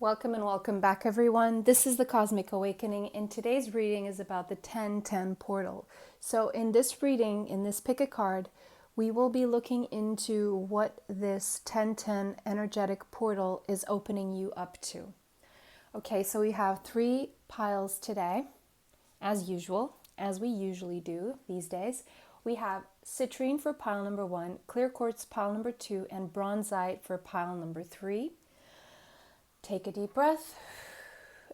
Welcome and welcome back, everyone. This is the Cosmic Awakening, and today's reading is about the 1010 portal. So in this reading, in this pick a card, we will be looking into what this 1010 energetic portal is opening you up to. Okay, so we have 3 piles today, as usual, as we usually do these days. We have citrine for pile number 1, clear quartz pile number 2, and bronzite for pile number 3. Take a deep breath,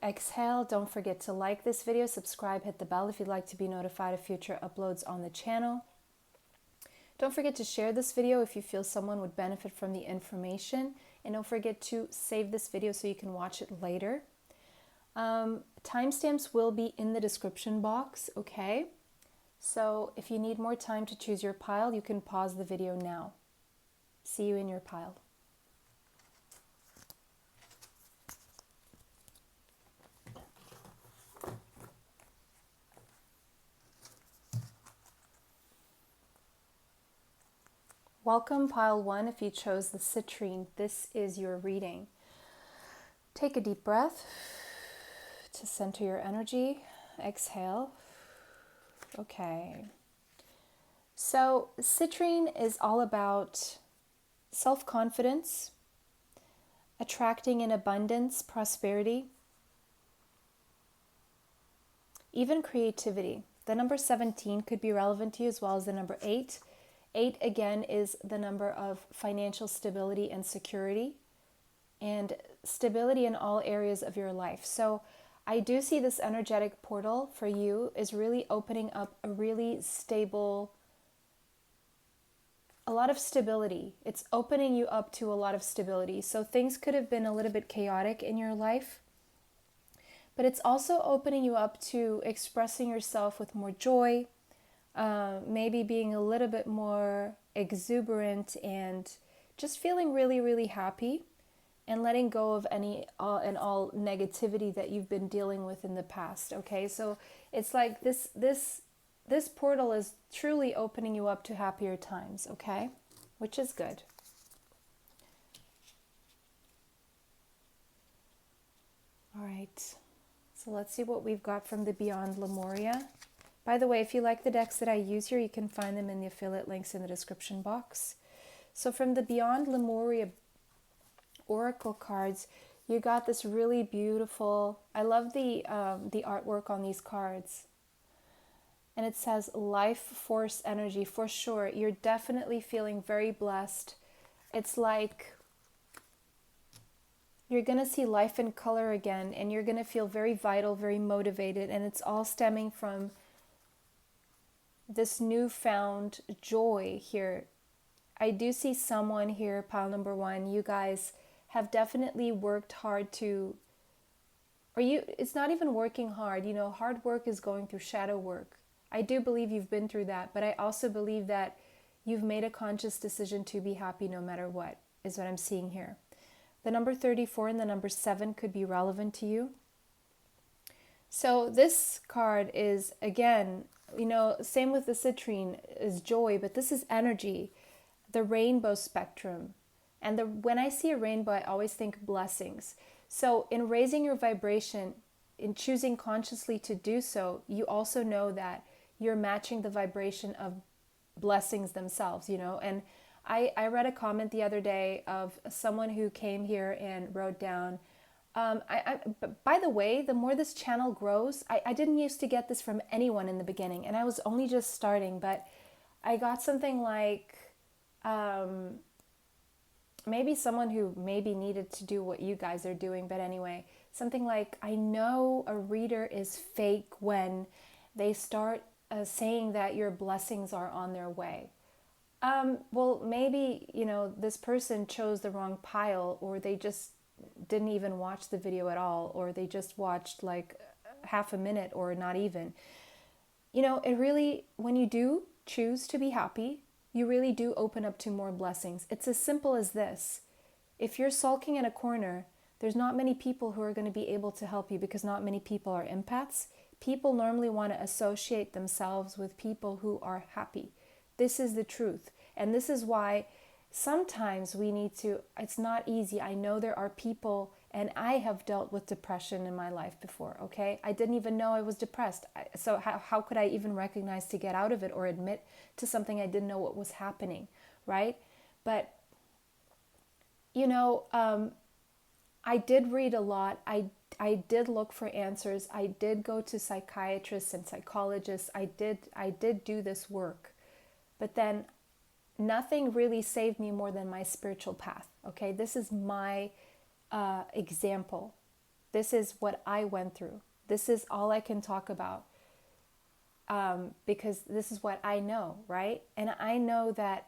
exhale. Don't forget to like this video, subscribe, hit the bell if you'd like to be notified of future uploads on the channel. Don't forget to share this video if you feel someone would benefit from the information, and don't forget to save this video so you can watch it later. Timestamps will be in the description box, okay? So if you need more time to choose your pile, you can pause the video now. See you in your pile. Welcome, pile 1. If you chose the citrine, this is your reading. Take a deep breath to center your energy. Exhale. Okay. So citrine is all about self-confidence, attracting in abundance, prosperity, even creativity. The number 17 could be relevant to you, as well as the number 8. 8 again is the number of financial stability and security, and stability in all areas of your life. So I do see this energetic portal for you is really opening up a really stable, a lot of stability. It's opening you up to a lot of stability. So things could have been a little bit chaotic in your life, but it's also opening you up to expressing yourself with more joy, maybe being a little bit more exuberant and just feeling really, really happy and letting go of any and all negativity that you've been dealing with in the past. Okay, so it's like this portal is truly opening you up to happier times, okay, which is good. All right, so let's see what we've got from the Beyond Lemuria. By the way, if you like the decks that I use here, you can find them in the affiliate links in the description box. So from the Beyond Lemuria Oracle cards, you got this really beautiful, I love the artwork on these cards. And it says life force energy. For sure, you're definitely feeling very blessed. It's like you're going to see life in color again, and you're going to feel very vital, very motivated, and it's all stemming from this newfound joy here. I do see someone here, pile number 1, you guys have definitely worked hard to, it's not even working hard, hard work is going through shadow work. I do believe you've been through that, but I also believe that you've made a conscious decision to be happy no matter what, is what I'm seeing here. The number 34 and the number 7 could be relevant to you. So this card is, again, same with the citrine, is joy, but this is energy, the rainbow spectrum. And when I see a rainbow, I always think blessings. So in raising your vibration, in choosing consciously to do so, you also know that you're matching the vibration of blessings themselves, And I read a comment the other day of someone who came here and wrote down, by the way, the more this channel grows, I didn't used to get this from anyone in the beginning, and I was only just starting, but I got something like, maybe someone who maybe needed to do what you guys are doing, but anyway, something like, I know a reader is fake when they start saying that your blessings are on their way. Well, maybe, this person chose the wrong pile, or they just didn't even watch the video at all, or they just watched like half a minute or not even. It really, when you do choose to be happy, you really do open up to more blessings. It's as simple as this. If you're sulking in a corner, there's not many people who are going to be able to help you, because not many people are empaths. People normally want to associate themselves with people who are happy. This is the truth. And this is why sometimes we need to, it's not easy. I know there are people And I have dealt with depression in my life before, okay? I didn't even know I was depressed. So how could I even recognize to get out of it or admit to something I didn't know what was happening, right? But, I did read a lot. I did look for answers. I did go to psychiatrists and psychologists. I did do this work. But then nothing really saved me more than my spiritual path, okay? This is my example. This is what I went through. This is all I can talk about because this is what I know, right? And I know that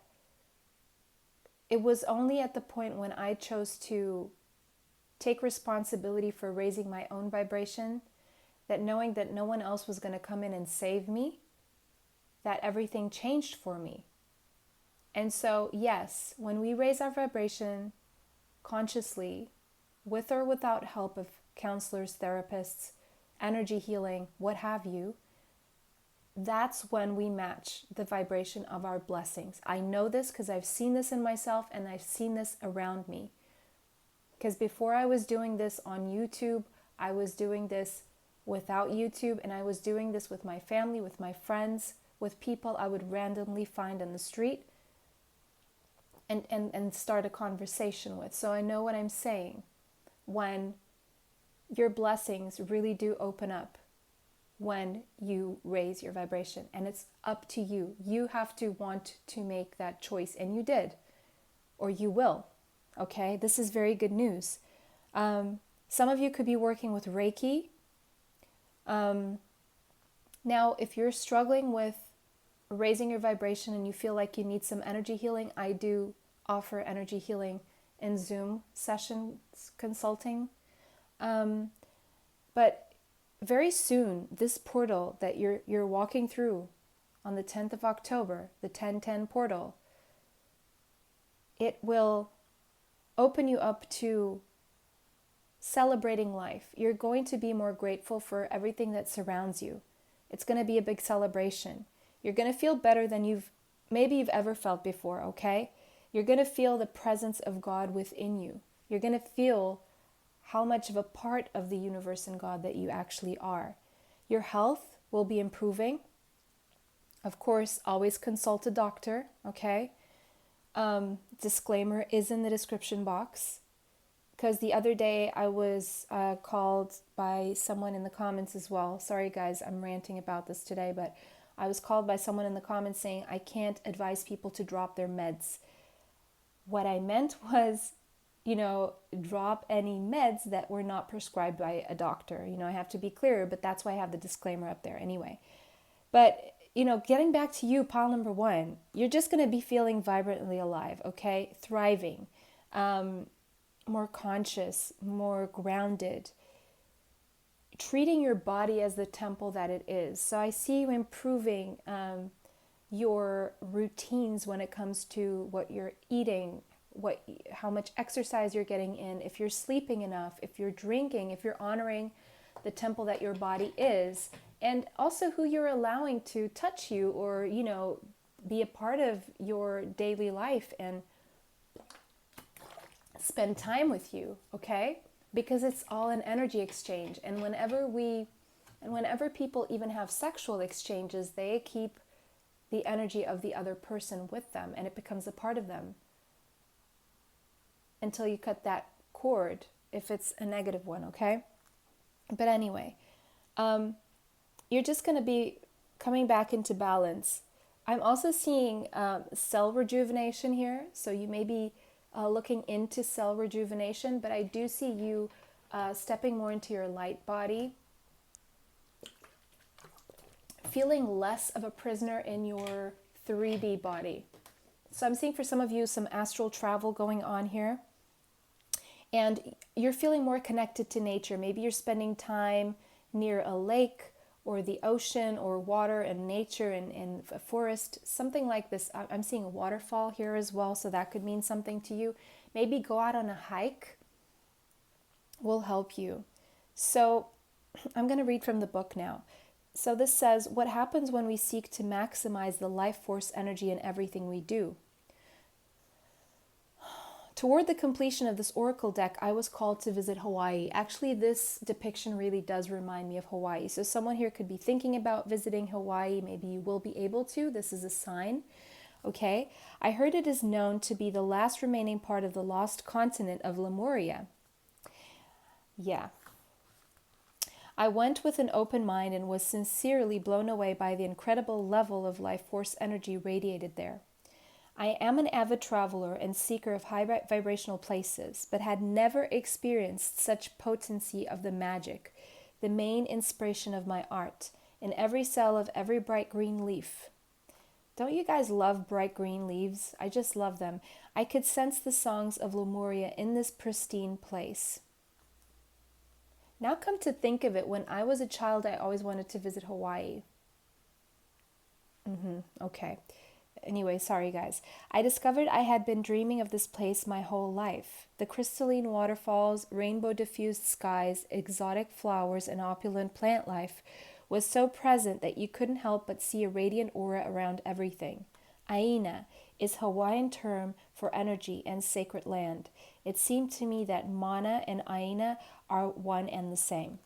it was only at the point when I chose to take responsibility for raising my own vibration, that knowing that no one else was going to come in and save me, that everything changed for me. And so, yes, when we raise our vibration consciously, with or without help of counselors, therapists, energy healing, what have you, that's when we match the vibration of our blessings. I know this because I've seen this in myself and I've seen this around me. Because before I was doing this on YouTube, I was doing this without YouTube, and I was doing this with my family, with my friends, with people I would randomly find on the street and start a conversation with. So I know what I'm saying when your blessings really do open up when you raise your vibration, and it's up to you. You have to want to make that choice, and you did, or you will. Okay, this is very good news. Some of you could be working with Reiki. Now, if you're struggling with raising your vibration and you feel like you need some energy healing, I do offer energy healing in Zoom sessions consulting. But very soon, this portal that you're walking through on the 10th of October, the 1010 portal, it will open you up to celebrating life. You're going to be more grateful for everything that surrounds you. It's going to be a big celebration. You're going to feel better than you've ever felt before, okay? You're going to feel the presence of God within you. You're going to feel how much of a part of the universe and God that you actually are. Your health will be improving. Of course, always consult a doctor, okay? Disclaimer is in the description box, because the other day I was called by someone in the comments as well. Sorry guys, I'm ranting about this today, but I was called by someone in the comments saying I can't advise people to drop their meds. What I meant was, drop any meds that were not prescribed by a doctor. I have to be clear, but that's why I have the disclaimer up there anyway. But getting back to you, pile number one, you're just going to be feeling vibrantly alive, okay? Thriving, more conscious, more grounded, treating your body as the temple that it is. So I see you improving your routines when it comes to what you're eating, how much exercise you're getting in, if you're sleeping enough, if you're drinking, if you're honoring the temple that your body is, and also who you're allowing to touch you or, be a part of your daily life and spend time with you, okay? Because it's all an energy exchange. And whenever people even have sexual exchanges, they keep the energy of the other person with them, and it becomes a part of them until you cut that cord, if it's a negative one, okay? But anyway, you're just going to be coming back into balance. I'm also seeing cell rejuvenation here, so you may be looking into cell rejuvenation, but I do see you stepping more into your light body, feeling less of a prisoner in your 3D body. So I'm seeing for some of you some astral travel going on here. And you're feeling more connected to nature. Maybe you're spending time near a lake or the ocean or water and nature and a forest, something like this. I'm seeing a waterfall here as well, so that could mean something to you. Maybe go out on a hike will help you. So I'm going to read from the book now. So this says, what happens when we seek to maximize the life force energy in everything we do? Toward the completion of this oracle deck, I was called to visit Hawaii. Actually, this depiction really does remind me of Hawaii. So someone here could be thinking about visiting Hawaii. Maybe you will be able to. This is a sign. Okay. I heard it is known to be the last remaining part of the lost continent of Lemuria. Yeah. I went with an open mind and was sincerely blown away by the incredible level of life force energy radiated there. I am an avid traveler and seeker of high vibrational places, but had never experienced such potency of the magic, the main inspiration of my art, in every cell of every bright green leaf. Don't you guys love bright green leaves? I just love them. I could sense the songs of Lemuria in this pristine place. Now come to think of it, when I was a child, I always wanted to visit Hawaii. Okay. Anyway, sorry guys. I discovered I had been dreaming of this place my whole life. The crystalline waterfalls, rainbow diffused skies, exotic flowers, and opulent plant life was so present that you couldn't help but see a radiant aura around everything. Aina is Hawaiian term for energy and sacred land. It seemed to me that mana and Aina are one and the same.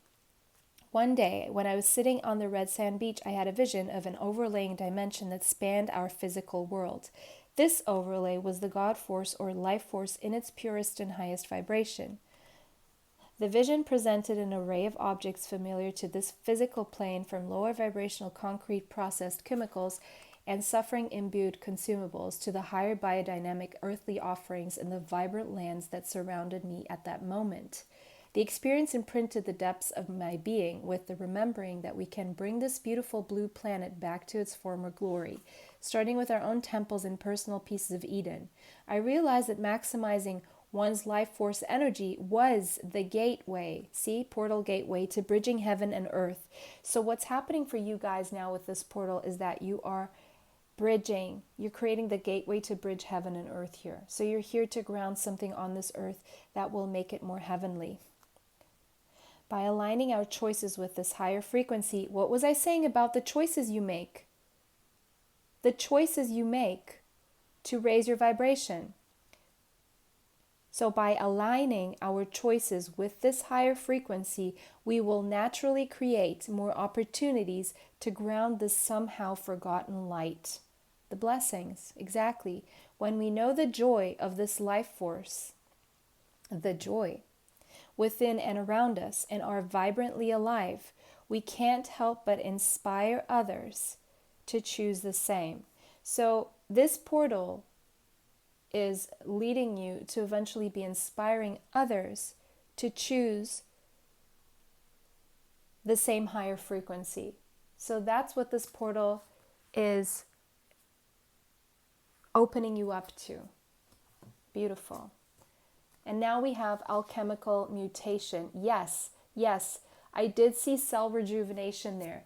One day, when I was sitting on the red sand beach, I had a vision of an overlaying dimension that spanned our physical world. This overlay was the God force or life force in its purest and highest vibration. The vision presented an array of objects familiar to this physical plane, from lower vibrational concrete processed chemicals and suffering-imbued consumables to the higher biodynamic earthly offerings in the vibrant lands that surrounded me at that moment. The experience imprinted the depths of my being with the remembering that we can bring this beautiful blue planet back to its former glory, starting with our own temples and personal pieces of Eden. I realized that maximizing one's life force energy was the gateway, portal gateway to bridging heaven and earth. So what's happening for you guys now with this portal is that you are bridging, you're creating the gateway to bridge heaven and earth here. So you're here to ground something on this earth that will make it more heavenly. By aligning our choices with this higher frequency, what was I saying about the choices you make? The choices you make to raise your vibration. So by aligning our choices with this higher frequency, we will naturally create more opportunities to ground this somehow forgotten light. The blessings, exactly. When we know the joy of this life force, the joy within and around us, and are vibrantly alive, we can't help but inspire others to choose the same. So this portal is leading you to eventually be inspiring others to choose the same higher frequency. So that's what this portal is opening you up to. Beautiful. And now we have alchemical mutation. Yes, I did see cell rejuvenation there.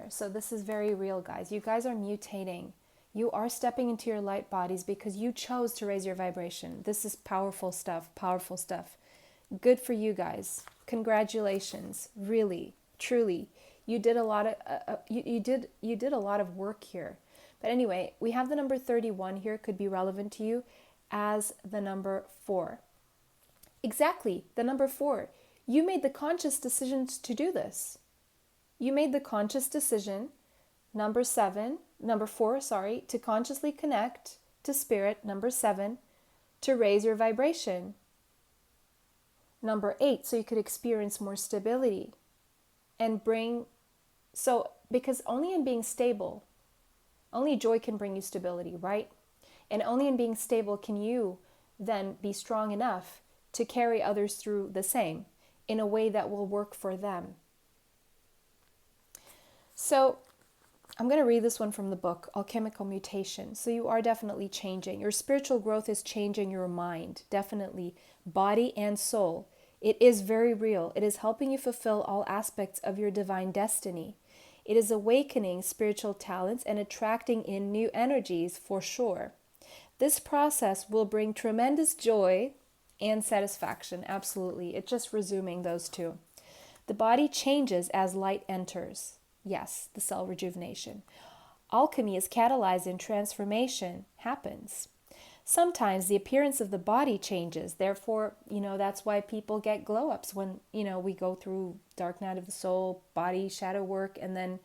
So this is very real, guys. You guys are mutating. You are stepping into your light bodies because you chose to raise your vibration. This is powerful stuff. Good for you guys. Congratulations. Really, truly. You did a lot of you did a lot of work here. But anyway, we have the number 31 here, could be relevant to you, as the number 4. Exactly, the number 4. You made the conscious decision to do this. You made the conscious decision, number 4, to consciously connect to spirit, number 7, to raise your vibration. Number 8, so you could experience more stability and because only in being stable, only joy can bring you stability, right? And only in being stable can you then be strong enough to carry others through the same in a way that will work for them. So I'm going to read this one from the book, Alchemical Mutation. So you are definitely changing. Your spiritual growth is changing your mind, definitely, body and soul. It is very real. It is helping you fulfill all aspects of your divine destiny. It is awakening spiritual talents and attracting in new energies for sure. This process will bring tremendous joy and satisfaction. Absolutely. It's just resuming those two. The body changes as light enters. Yes, the cell rejuvenation. Alchemy is catalyzed and transformation happens. Sometimes the appearance of the body changes. Therefore, that's why people get glow ups when, we go through dark night of the soul, body shadow work, and then,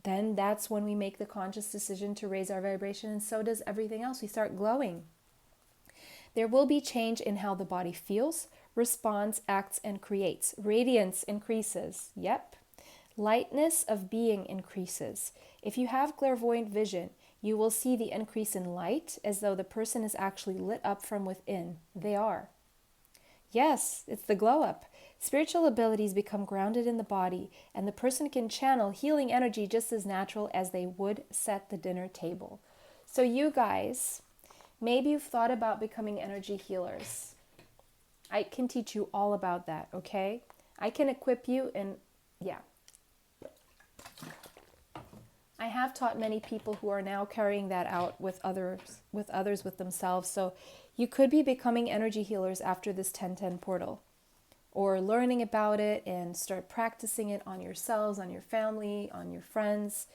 then that's when we make the conscious decision to raise our vibration, and so does everything else. We start glowing. There will be change in how the body feels, responds, acts, and creates. Radiance increases. Yep. Lightness of being increases. If you have clairvoyant vision, you will see the increase in light as though the person is actually lit up from within. They are. Yes, it's the glow up. Spiritual abilities become grounded in the body, and the person can channel healing energy just as natural as they would set the dinner table. So you guys, maybe you've thought about becoming energy healers. I can teach you all about that, okay? I can equip you, and yeah. I have taught many people who are now carrying that out with others, with themselves. So you could be becoming energy healers after this 1010 portal, or learning about it and start practicing it on yourselves, on your family, on your friends.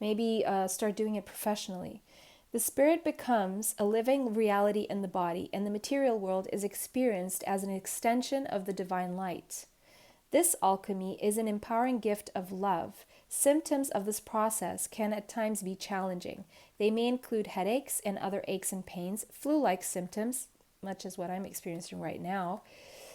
Maybe start doing it professionally. The spirit becomes a living reality in the body, and the material world is experienced as an extension of the divine light. This alchemy is an empowering gift of love. Symptoms of this process can at times be challenging. They may include headaches and other aches and pains, flu-like symptoms, much as what I'm experiencing right now.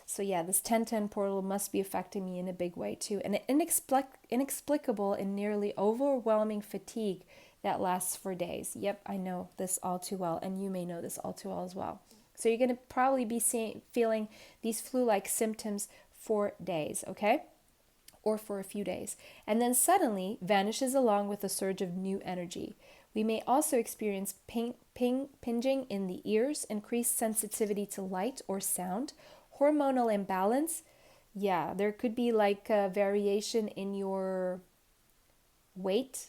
So yeah, this 1010 portal must be affecting me in a big way too. And inexplicable and nearly overwhelming fatigue that lasts for days. Yep, I know this all too well, and you may know this all too well as well. So you're going to probably be feeling these flu-like symptoms for days, okay? Or for a few days. And then suddenly vanishes along with a surge of new energy. We may also experience pinging in the ears, increased sensitivity to light or sound, hormonal imbalance. Yeah, there could be like a variation in your weight.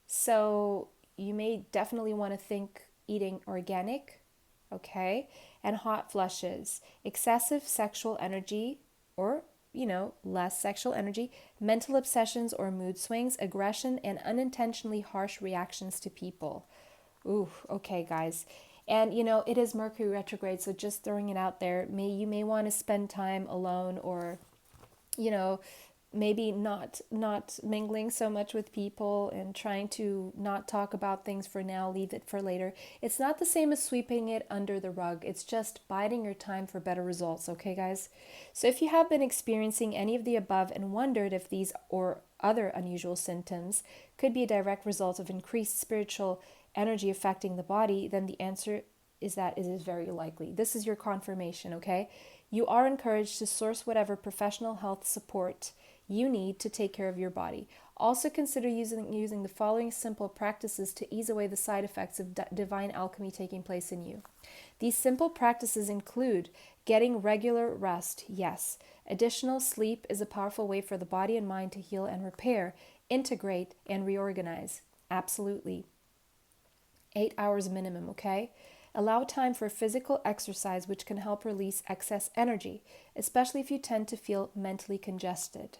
So you may definitely want to think eating organic, okay? And hot flushes, excessive sexual energy or, less sexual energy, mental obsessions or mood swings, aggression, and unintentionally harsh reactions to people. Ooh, okay, guys. And, it is Mercury retrograde, so just throwing it out there, you may want to spend time alone, or, maybe not mingling so much with people and trying to not talk about things for now, leave it for later. It's not the same as sweeping it under the rug. It's just biding your time for better results, okay, guys? So if you have been experiencing any of the above and wondered if these or other unusual symptoms could be a direct result of increased spiritual energy affecting the body, then the answer is that it is very likely. This is your confirmation, okay? You are encouraged to source whatever professional health support you need to take care of your body. Also consider using the following simple practices to ease away the side effects of divine alchemy taking place in you. These simple practices include getting regular rest, yes. Additional sleep is a powerful way for the body and mind to heal and repair, integrate, and reorganize. Absolutely. 8 hours minimum, okay? Allow time for physical exercise, which can help release excess energy, especially if you tend to feel mentally congested.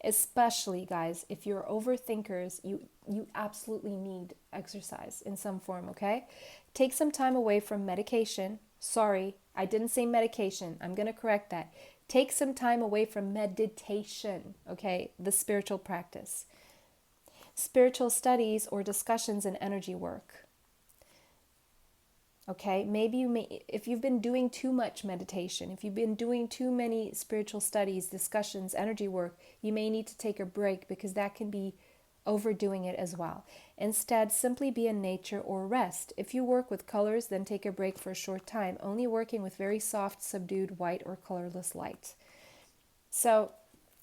Especially, guys, if you're overthinkers, you absolutely need exercise in some form, okay? Take some time away from medication. Sorry, I didn't say medication. I'm going to correct that. Take some time away from meditation, okay? The spiritual practice. Spiritual studies or discussions and energy work. Okay, maybe if you've been doing too much meditation, if you've been doing too many spiritual studies, discussions, energy work, you may need to take a break because that can be overdoing it as well. Instead, simply be in nature or rest. If you work with colors, then take a break for a short time, only working with very soft, subdued white or colorless light. So,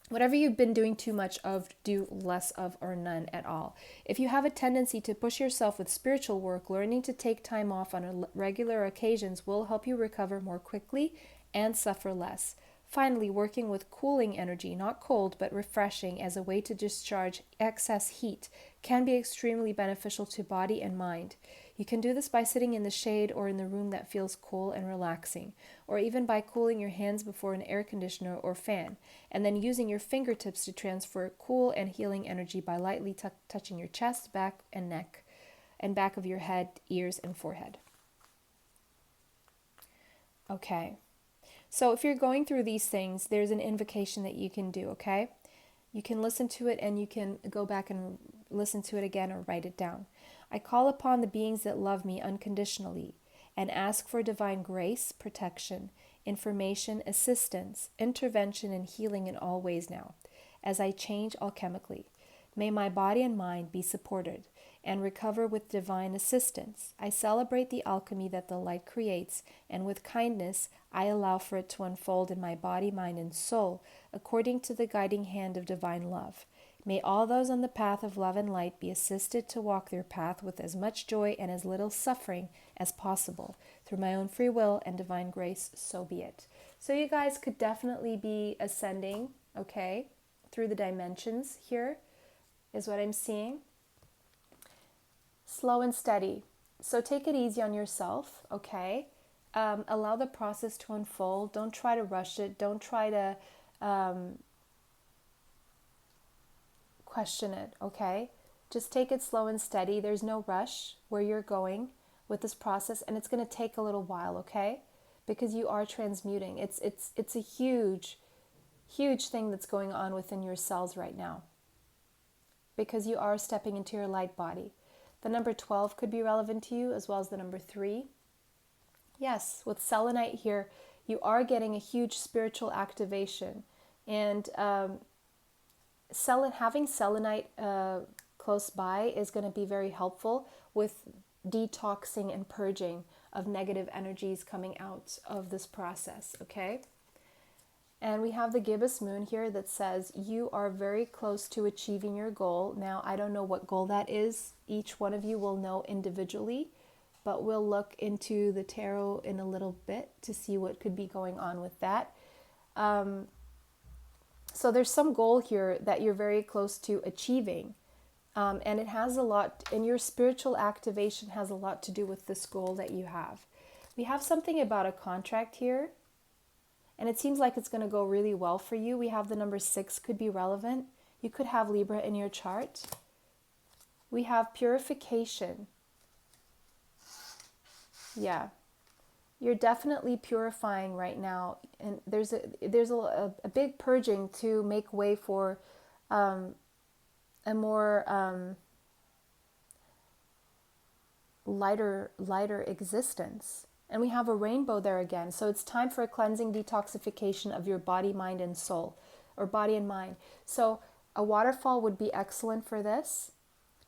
whatever you've been doing too much of, do less of or none at all. If you have a tendency to push yourself with spiritual work, learning to take time off on regular occasions will help you recover more quickly and suffer less. Finally, working with cooling energy, not cold but refreshing, as a way to discharge excess heat can be extremely beneficial to body and mind. You can do this by sitting in the shade or in the room that feels cool and relaxing, or even by cooling your hands before an air conditioner or fan, and then using your fingertips to transfer cool and healing energy by lightly touching your chest, back, and neck, and back of your head, ears, and forehead. Okay. So if you're going through these things, there's an invocation that you can do, okay? You can listen to it and you can go back and listen to it again or write it down. I call upon the beings that love me unconditionally and ask for divine grace, protection, information, assistance, intervention, and healing in all ways now, as I change alchemically. May my body and mind be supported and recover with divine assistance. I celebrate the alchemy that the light creates, and with kindness I allow for it to unfold in my body, mind, and soul according to the guiding hand of divine love. May all those on the path of love and light be assisted to walk their path with as much joy and as little suffering as possible. Through my own free will and divine grace, so be it. So you guys could definitely be ascending, okay, through the dimensions here, is what I'm seeing. Slow and steady. So take it easy on yourself, okay? Allow the process to unfold. Don't try to rush it. Don't try to question it, okay? Just take it slow and steady. There's no rush where you're going with this process, and it's going to take a little while, okay? Because you are transmuting. It's a huge, huge thing that's going on within your cells right now, because you are stepping into your light body. The number 12 could be relevant to you, as well as the number 3. Yes, with selenite here, you are getting a huge spiritual activation. And having selenite close by is going to be very helpful with detoxing and purging of negative energies coming out of this process, okay? And we have the gibbous moon here that says you are very close to achieving your goal. Now, I don't know what goal that is. Each one of you will know individually, but we'll look into the tarot in a little bit to see what could be going on with that. So there's some goal here that you're very close to achieving. And it has a lot, and your spiritual activation has a lot to do with this goal that you have. We have something about a contract here, and it seems like it's going to go really well for you. We have the number 6 could be relevant. You could have Libra in your chart. We have purification. Yeah. You're definitely purifying right now. And there's a big purging to make way for a more lighter existence. And we have a rainbow there again. So it's time for a cleansing detoxification of your body, mind, and soul, or body and mind. So a waterfall would be excellent for this,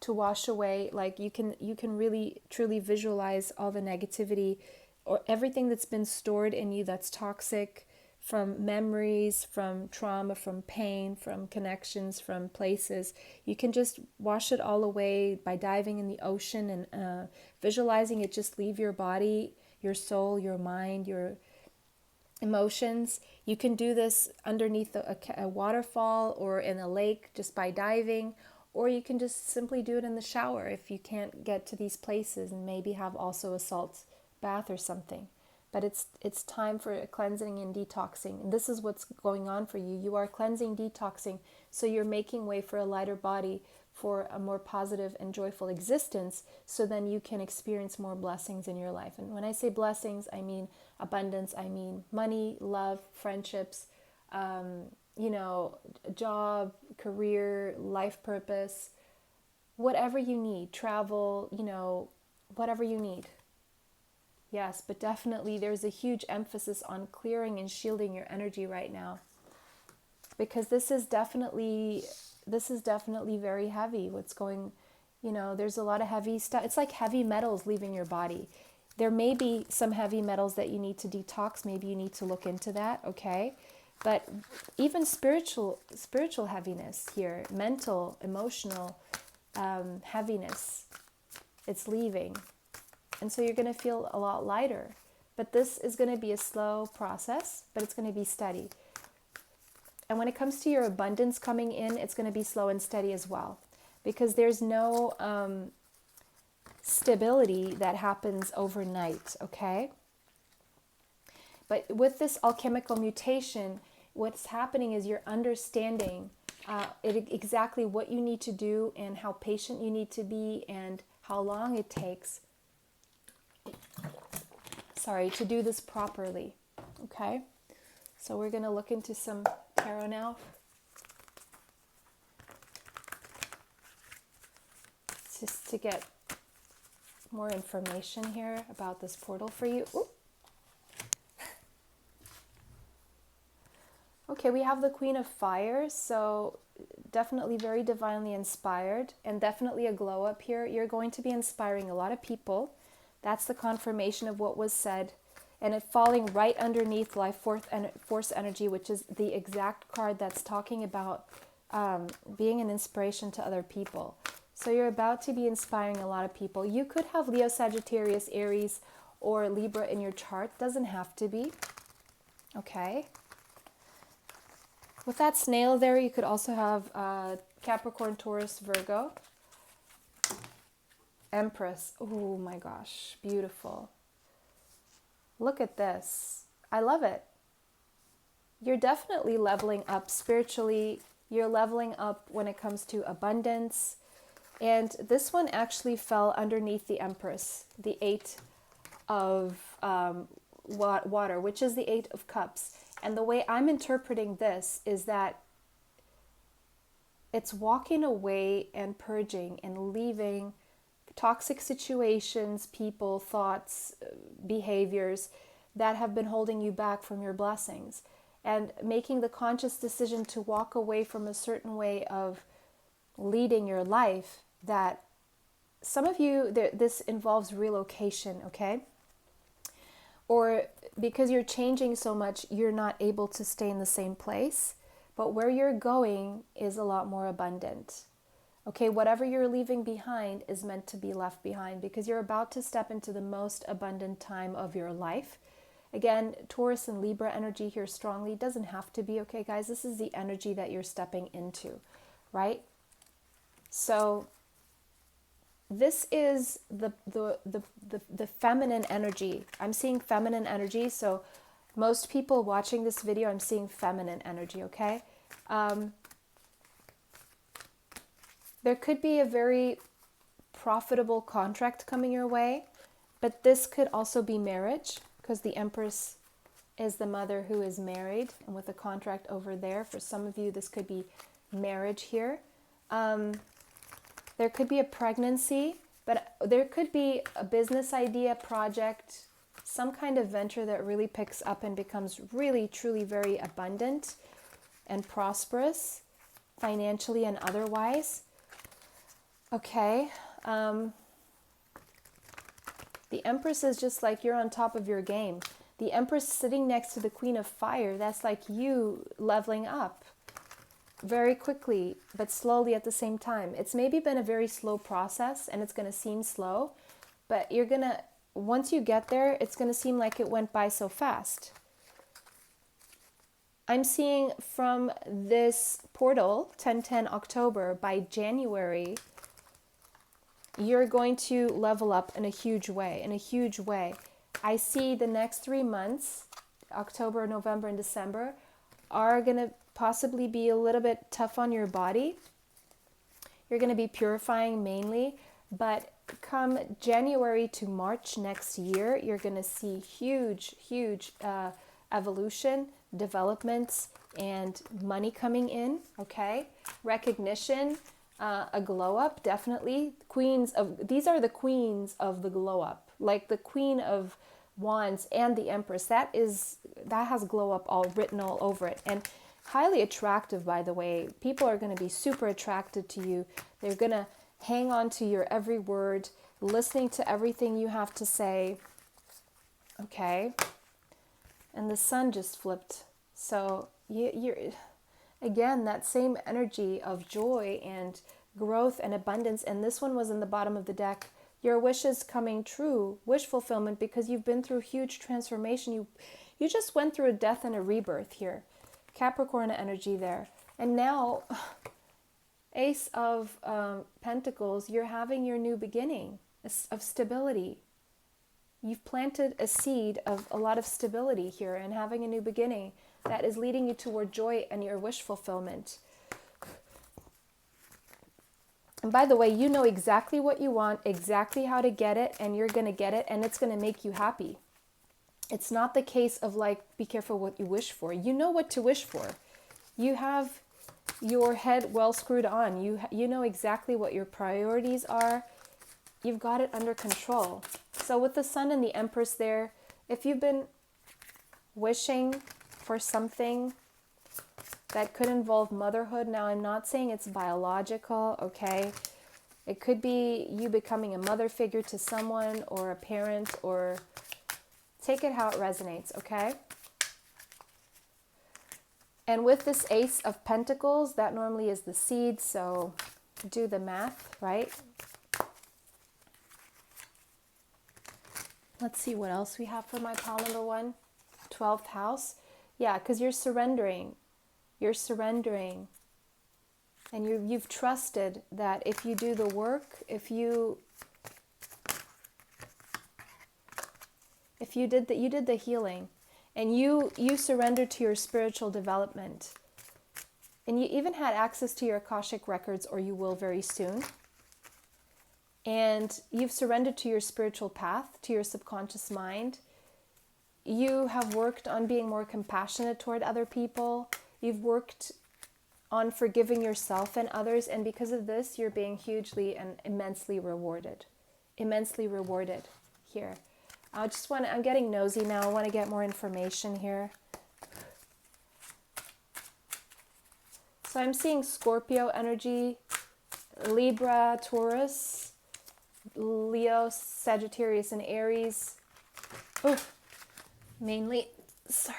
to wash away. Like you can really truly visualize all the negativity or everything that's been stored in you that's toxic, from memories, from trauma, from pain, from connections, from places. You can just wash it all away by diving in the ocean and visualizing it just leave your body, your soul, your mind, your emotions. You can do this underneath a waterfall or in a lake just by diving, or you can just simply do it in the shower if you can't get to these places, and maybe have also a salt bath or something. But it's time for cleansing and detoxing. And this is what's going on for you. You are cleansing, detoxing, so you're making way for a lighter body, for a more positive and joyful existence, so then you can experience more blessings in your life. And when I say blessings, I mean abundance. I mean money, love, friendships, job, career, life purpose, whatever you need, travel, whatever you need. Yes, but definitely there's a huge emphasis on clearing and shielding your energy right now, because this is definitely very heavy. What's going, there's a lot of heavy stuff. It's like heavy metals leaving your body. There may be some heavy metals that you need to detox. Maybe you need to look into that, okay? But even spiritual heaviness here, mental, emotional heaviness, it's leaving. And so you're going to feel a lot lighter. But this is going to be a slow process, but it's going to be steady. And when it comes to your abundance coming in, it's going to be slow and steady as well. Because there's no stability that happens overnight, okay? But with this alchemical mutation, what's happening is you're understanding exactly what you need to do, and how patient you need to be, and how long it takes. to do this properly. Okay, so we're going to look into some tarot now. Just to get more information here about this portal for you. Ooh. Okay, we have the Queen of Fire, so definitely very divinely inspired, and definitely a glow up here. You're going to be inspiring a lot of people. That's the confirmation of what was said, and it falling right underneath life force energy, which is the exact card that's talking about being an inspiration to other people. So you're about to be inspiring a lot of people. You could have Leo, Sagittarius, Aries, or Libra in your chart. Doesn't have to be. Okay. With that snail there, you could also have Capricorn, Taurus, Virgo. Empress. Oh my gosh. Beautiful. Look at this. I love it. You're definitely leveling up spiritually. You're leveling up when it comes to abundance. And this one actually fell underneath the Empress, the Eight of water, which is the Eight of Cups. And the way I'm interpreting this is that it's walking away and purging and leaving toxic situations, people, thoughts, behaviors that have been holding you back from your blessings, and making the conscious decision to walk away from a certain way of leading your life. That some of you, this involves relocation, okay? Or because you're changing so much, you're not able to stay in the same place, but where you're going is a lot more abundant. Okay, whatever you're leaving behind is meant to be left behind, because you're about to step into the most abundant time of your life. Again, Taurus and Libra energy here strongly. Doesn't have to be, okay, guys? This is the energy that you're stepping into, right? So this is the feminine energy. I'm seeing feminine energy. So most people watching this video, I'm seeing feminine energy, okay? There could be a very profitable contract coming your way, but this could also be marriage, because the Empress is the mother who is married, and with a contract over there. For some of you, this could be marriage here. There could be a pregnancy, but there could be a business idea, project, some kind of venture that really picks up and becomes really, truly very abundant and prosperous, financially and otherwise. Okay. The Empress is just like you're on top of your game. The Empress sitting next to the Queen of Fire, that's like you leveling up very quickly, but slowly at the same time. It's maybe been a very slow process, and it's going to seem slow, but you're going to, once you get there, it's going to seem like it went by so fast. I'm seeing from this portal, 10/10 October, by January, you're going to level up in a huge way, I see the next 3 months, October, November, and December, are going to possibly be a little bit tough on your body. You're going to be purifying mainly, but come January to March next year, you're going to see huge evolution, developments, and money coming in, okay? Recognition, a glow up, definitely. These are the queens of the glow up, like the Queen of Wands and the Empress. That has glow up all written all over it, and highly attractive, by the way. People are going to be super attracted to you. They're going to hang on to your every word, listening to everything you have to say. Okay. And the sun just flipped. So you're again, that same energy of joy and growth and abundance. And this one was in the bottom of the deck. Your wishes coming true, wish fulfillment, because you've been through huge transformation. You just went through a death and a rebirth here. Capricorn energy there. And now, Ace of Pentacles, you're having your new beginning of stability. You've planted a seed of a lot of stability here and having a new beginning that is leading you toward joy and your wish fulfillment. And by the way, you know exactly what you want, exactly how to get it, and you're going to get it, and it's going to make you happy. It's not the case of like, be careful what you wish for. You know what to wish for. You have your head well screwed on. You know exactly what your priorities are. You've got it under control. So with the Sun and the Empress there, if you've been wishing for something that could involve motherhood, now I'm not saying it's biological, okay? It could be you becoming a mother figure to someone or a parent, or take it how it resonates, okay? And with this Ace of Pentacles, that normally is the seed, so do the math, right? Let's see what else we have for my pile number 1. 12th house. Yeah, because you're surrendering. You're surrendering. And you've trusted that if you do the work, if you did the healing, and you surrendered to your spiritual development, and you even had access to your Akashic records, or you will very soon, and you've surrendered to your spiritual path, to your subconscious mind. You have worked on being more compassionate toward other people. You've worked on forgiving yourself and others, and because of this, you're being hugely and immensely rewarded. Immensely rewarded here. I'm getting nosy now. I want to get more information here. So I'm seeing Scorpio energy, Libra, Taurus, Leo, Sagittarius, and Aries. Mainly, sorry.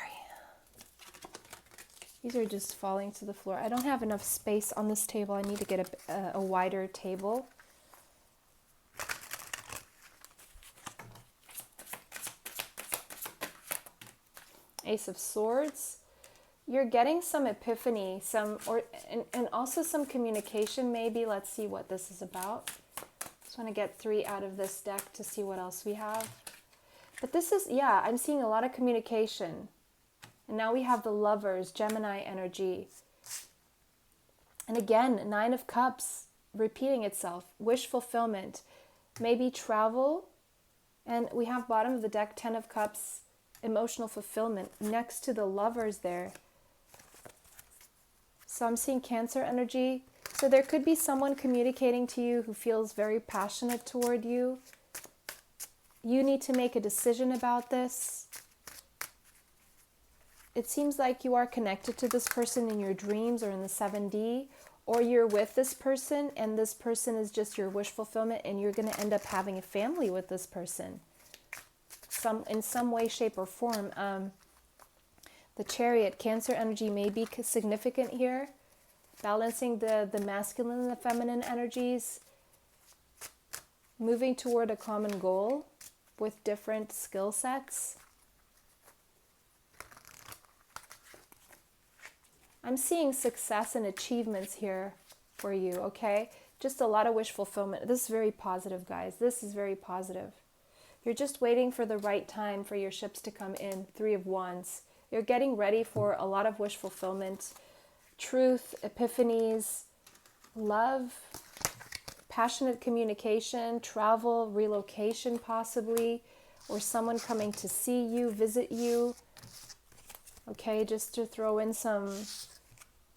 These are just falling to the floor. I don't have enough space on this table. I need to get a wider table. Ace of Swords. You're getting some epiphany, and also some communication maybe. Let's see what this is about. Just want to get 3 out of this deck to see what else we have. But this is, yeah, I'm seeing a lot of communication. And now we have the Lovers, Gemini energy. And again, 9 of Cups, repeating itself. Wish fulfillment. Maybe travel. And we have bottom of the deck, 10 of Cups, emotional fulfillment. Next to the Lovers there. So I'm seeing Cancer energy. So there could be someone communicating to you who feels very passionate toward you. You need to make a decision about this. It seems like you are connected to this person in your dreams or in the 7D, or you're with this person and this person is just your wish fulfillment, and you're going to end up having a family with this person in some way, shape, or form. The Chariot, Cancer energy may be significant here, balancing the masculine and the feminine energies, moving toward a common goal with different skill sets. I'm seeing success and achievements here for you, okay? Just a lot of wish fulfillment. This is very positive, guys. This is very positive. You're just waiting for the right time for your ships to come in. 3 of Wands. You're getting ready for a lot of wish fulfillment, truth, epiphanies, love, passionate communication, travel, relocation possibly, or someone coming to see you, visit you. Okay, just to throw in some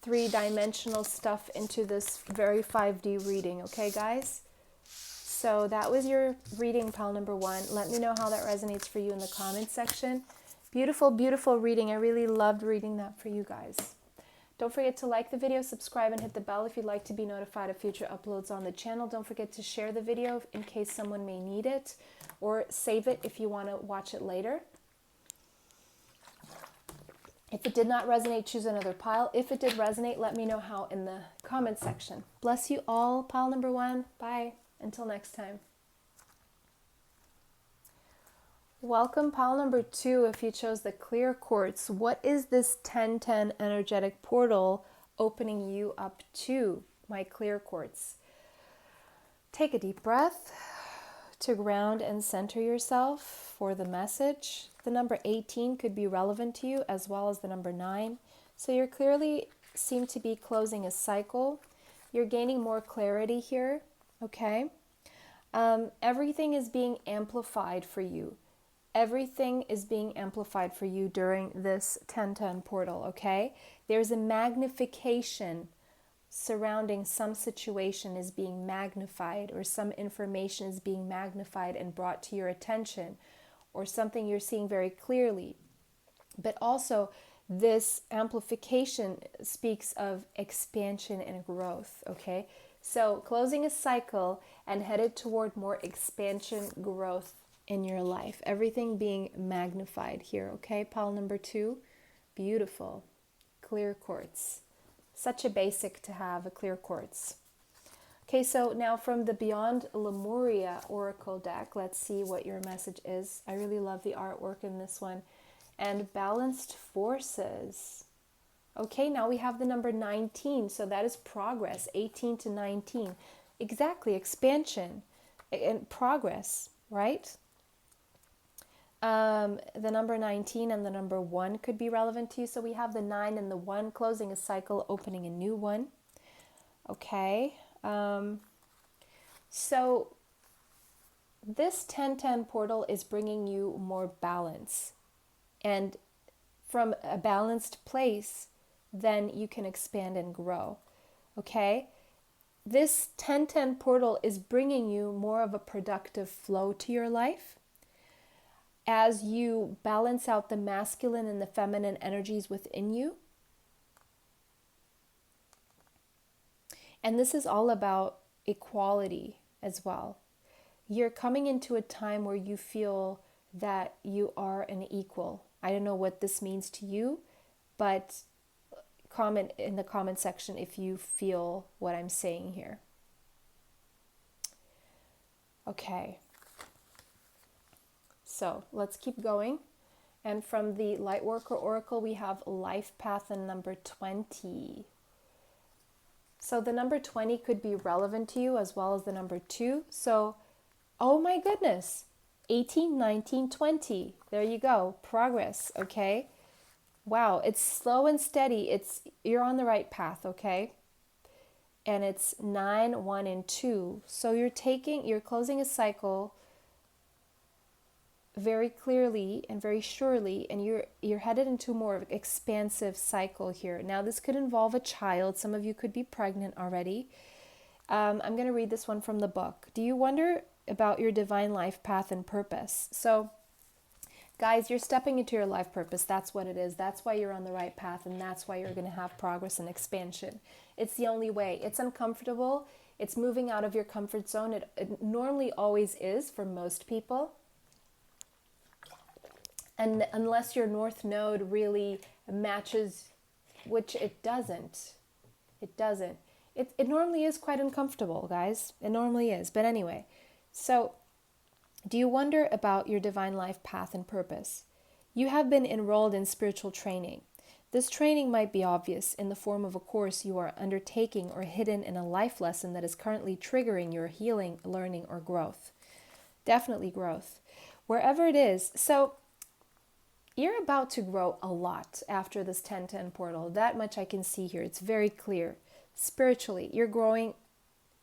3-dimensional stuff into this very 5D reading, okay guys? So that was your reading, pile number 1. Let me know how that resonates for you in the comments section. Beautiful, beautiful reading. I really loved reading that for you guys. Don't forget to like the video, subscribe, and hit the bell if you'd like to be notified of future uploads on the channel. Don't forget to share the video in case someone may need it, or save it if you want to watch it later. If it did not resonate, choose another pile. If it did resonate, let me know how in the comments section. Bless you all, pile number 1. Bye. Until next time. Welcome, pile number 2, if you chose the clear quartz. What is this 1010 energetic portal opening you up to, my clear quartz? Take a deep breath to ground and center yourself for the message. The number 18 could be relevant to you, as well as the number 9. So you clearly seem to be closing a cycle. You're gaining more clarity here, okay? Everything is being amplified for you. Everything is being amplified for you during this 1010 portal, okay? There's a magnification surrounding some situation is being magnified, or some information is being magnified and brought to your attention, or something you're seeing very clearly. But also, this amplification speaks of expansion and growth, okay? So closing a cycle and headed toward more expansion, growth in your life. Everything being magnified here, okay? Pile number 2, beautiful. Clear quartz. Such a basic to have, a clear quartz. Okay, so now from the Beyond Lemuria Oracle deck, let's see what your message is. I really love the artwork in this one. And balanced forces. Okay, now we have the number 19, so that is progress, 18 to 19. Exactly, expansion and progress, right? The number 19 and the number 1 could be relevant to you. So we have the 9 and the 1, closing a cycle, opening a new one. Okay. So this 1010 portal is bringing you more balance. And from a balanced place, then you can expand and grow. Okay? This 1010 portal is bringing you more of a productive flow to your life as you balance out the masculine and the feminine energies within you. And this is all about equality as well. You're coming into a time where you feel that you are an equal. I don't know what this means to you, but comment in the comment section if you feel what I'm saying here. Okay. So let's keep going. And from the Lightworker Oracle, we have Life Path and number 20. So the number 20 could be relevant to you as well as the number 2. So, oh my goodness, 18, 19, 20. There you go. Progress, okay? Wow, it's slow and steady. You're on the right path, okay? And it's 9, 1, and 2. So you're closing a cycle very clearly and very surely, and you're headed into more of an expansive cycle here. Now this could involve a child. Some of you could be pregnant already. I'm going to read this one from the book. Do you wonder about your divine life path and purpose? So guys, you're stepping into your life purpose. That's what it is. That's why you're on the right path, and that's why you're going to have progress and expansion. It's the only way. It's uncomfortable. It's moving out of your comfort zone. It normally always is for most people. And unless your north node really matches, which it doesn't. It normally is quite uncomfortable, guys. It normally is. But anyway, so do you wonder about your divine life path and purpose? You have been enrolled in spiritual training. This training might be obvious in the form of a course you are undertaking or hidden in a life lesson that is currently triggering your healing, learning, or growth. Definitely growth. Wherever it is. So you're about to grow a lot after this 1010 portal. That much I can see here. It's very clear. Spiritually, you're growing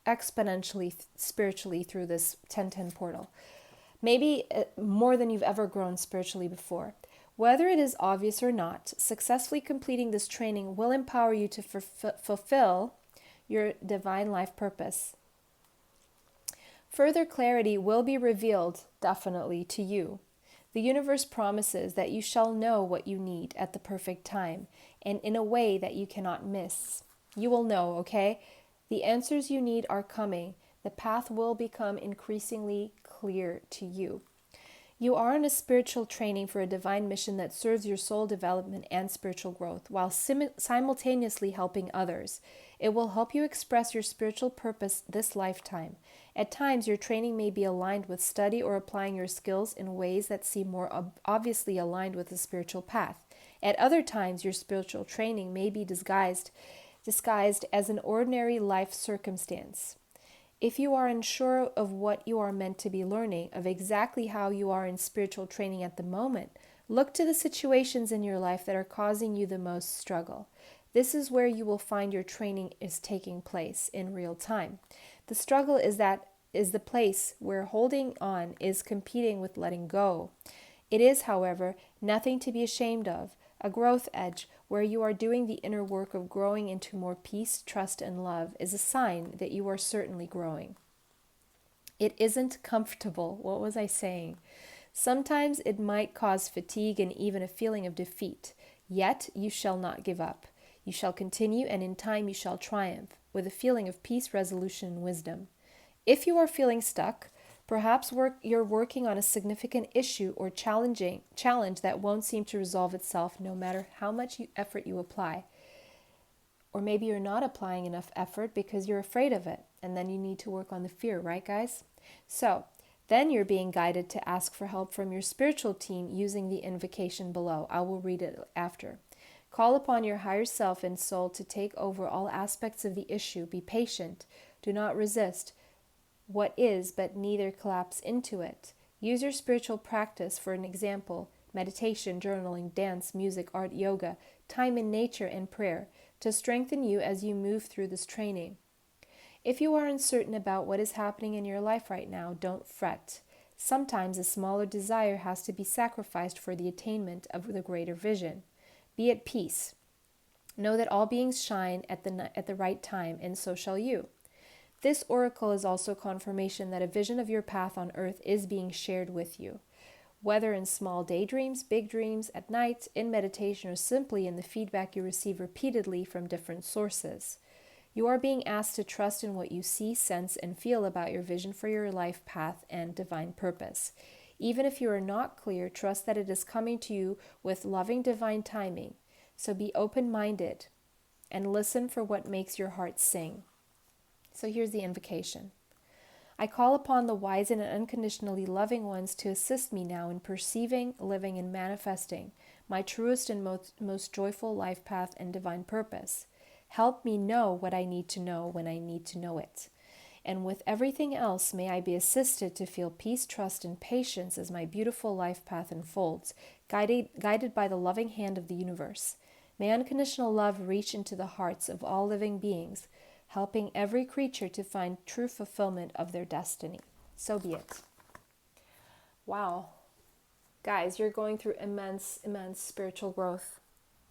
exponentially spiritually through this 1010 portal. Maybe more than you've ever grown spiritually before. Whether it is obvious or not, successfully completing this training will empower you to fulfill your divine life purpose. Further clarity will be revealed, definitely, to you. The universe promises that you shall know what you need at the perfect time and in a way that you cannot miss. You will know, okay? The answers you need are coming. The path will become increasingly clear to you. You are in a spiritual training for a divine mission that serves your soul development and spiritual growth while simultaneously helping others. It will help you express your spiritual purpose this lifetime. At times, your training may be aligned with study or applying your skills in ways that seem more obviously aligned with the spiritual path. At other times, your spiritual training may be disguised as an ordinary life circumstance. If you are unsure of what you are meant to be learning, of exactly how you are in spiritual training at the moment, look to the situations in your life that are causing you the most struggle. This is where you will find your training is taking place in real time. The struggle is the place where holding on is competing with letting go. It is, however, nothing to be ashamed of, a growth edge where you are doing the inner work of growing into more peace, trust, and love is a sign that you are certainly growing. It isn't comfortable. What was I saying? Sometimes it might cause fatigue and even a feeling of defeat. Yet you shall not give up. You shall continue, and in time you shall triumph, with a feeling of peace, resolution, and wisdom. If you are feeling stuck, perhaps you're working on a significant issue or challenge that won't seem to resolve itself no matter how much effort you apply. Or maybe you're not applying enough effort because you're afraid of it, and then you need to work on the fear, right, guys? So then you're being guided to ask for help from your spiritual team using the invocation below. I will read it after. Call upon your higher self and soul to take over all aspects of the issue. Be patient. Do not resist what is, but neither collapse into it. Use your spiritual practice for an example: meditation, journaling, dance, music, art, yoga, time in nature, and prayer to strengthen you as you move through this training. If you are uncertain about what is happening in your life right now, don't fret. Sometimes a smaller desire has to be sacrificed for the attainment of the greater vision. Be at peace. Know that all beings shine at the right time, and so shall you. This oracle is also confirmation that a vision of your path on earth is being shared with you. Whether in small daydreams, big dreams, at night, in meditation, or simply in the feedback you receive repeatedly from different sources. You are being asked to trust in what you see, sense, and feel about your vision for your life path and divine purpose. Even if you are not clear, trust that it is coming to you with loving divine timing. So be open-minded and listen for what makes your heart sing. So here's the invocation. I call upon the wise and unconditionally loving ones to assist me now in perceiving, living, and manifesting my truest and most joyful life path and divine purpose. Help me know what I need to know when I need to know it. And with everything else, may I be assisted to feel peace, trust, and patience as my beautiful life path unfolds, guided by the loving hand of the universe. May unconditional love reach into the hearts of all living beings, helping every creature to find true fulfillment of their destiny. So be it. Wow. Guys, you're going through immense spiritual growth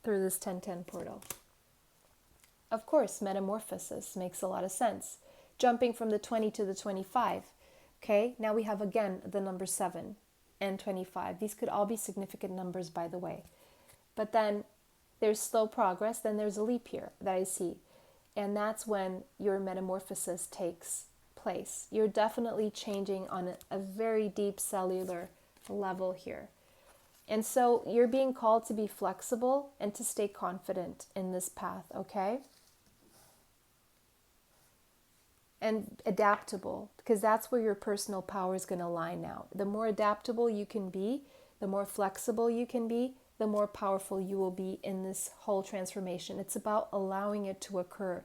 through this 1010 portal. Of course, metamorphosis makes a lot of sense. Jumping from the 20 to the 25. Okay, now we have again the number 7 and 25. These could all be significant numbers, by the way. But then there's slow progress, then there's a leap here that I see. And that's when your metamorphosis takes place. You're definitely changing on a very deep cellular level here. And so you're being called to be flexible and to stay confident in this path, okay? And adaptable, because that's where your personal power is going to lie now. The more adaptable you can be, the more flexible you can be, the more powerful you will be in this whole transformation. It's about allowing it to occur.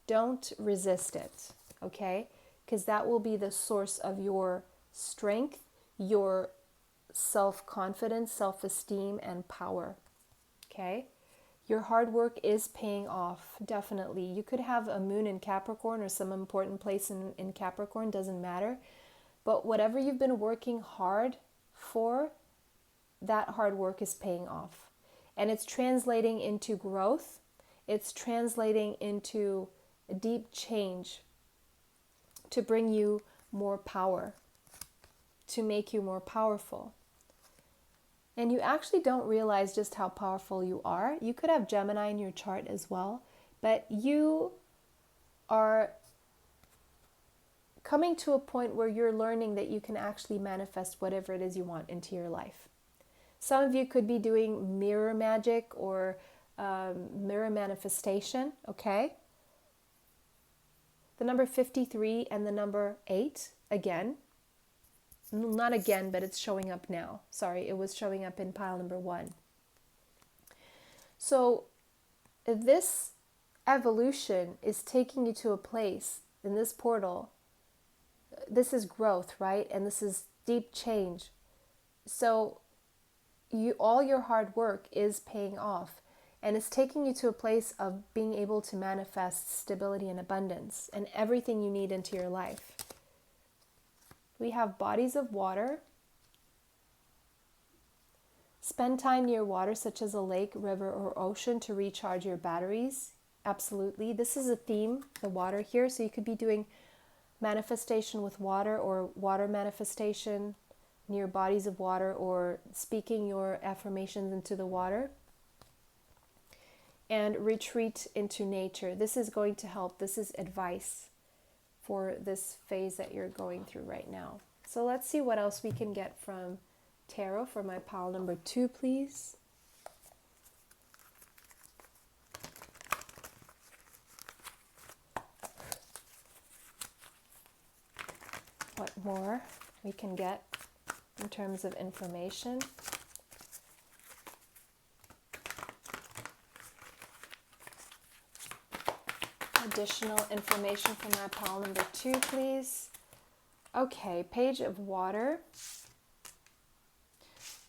Don't resist it, okay? Because that will be the source of your strength, your self-confidence, self-esteem, and power, okay? Your hard work is paying off, definitely. You could have a moon in Capricorn or some important place in Capricorn, doesn't matter. But whatever you've been working hard for, that hard work is paying off. And it's translating into growth. It's translating into a deep change to bring you more power, to make you more powerful. And you actually don't realize just how powerful you are. You could have Gemini in your chart as well, but you are coming to a point where you're learning that you can actually manifest whatever it is you want into your life. Some of you could be doing mirror magic or mirror manifestation, okay? The number 53 and the number 8, again. Not again, but it's showing up now. Sorry, it was showing up in pile number 1. So this evolution is taking you to a place in this portal. This is growth, right? And this is deep change. So all your hard work is paying off. And it's taking you to a place of being able to manifest stability and abundance and everything you need into your life. We have bodies of water. Spend time near water such as a lake, river, or ocean to recharge your batteries. Absolutely. This is a theme, the water here. So you could be doing manifestation with water or water manifestation near bodies of water or speaking your affirmations into the water. And retreat into nature. This is going to help. This is advice for this phase that you're going through right now. So let's see what else we can get from tarot for my pile number 2, please. What more we can get in terms of information. Additional information from my pile number 2, please. Okay, Page of Water.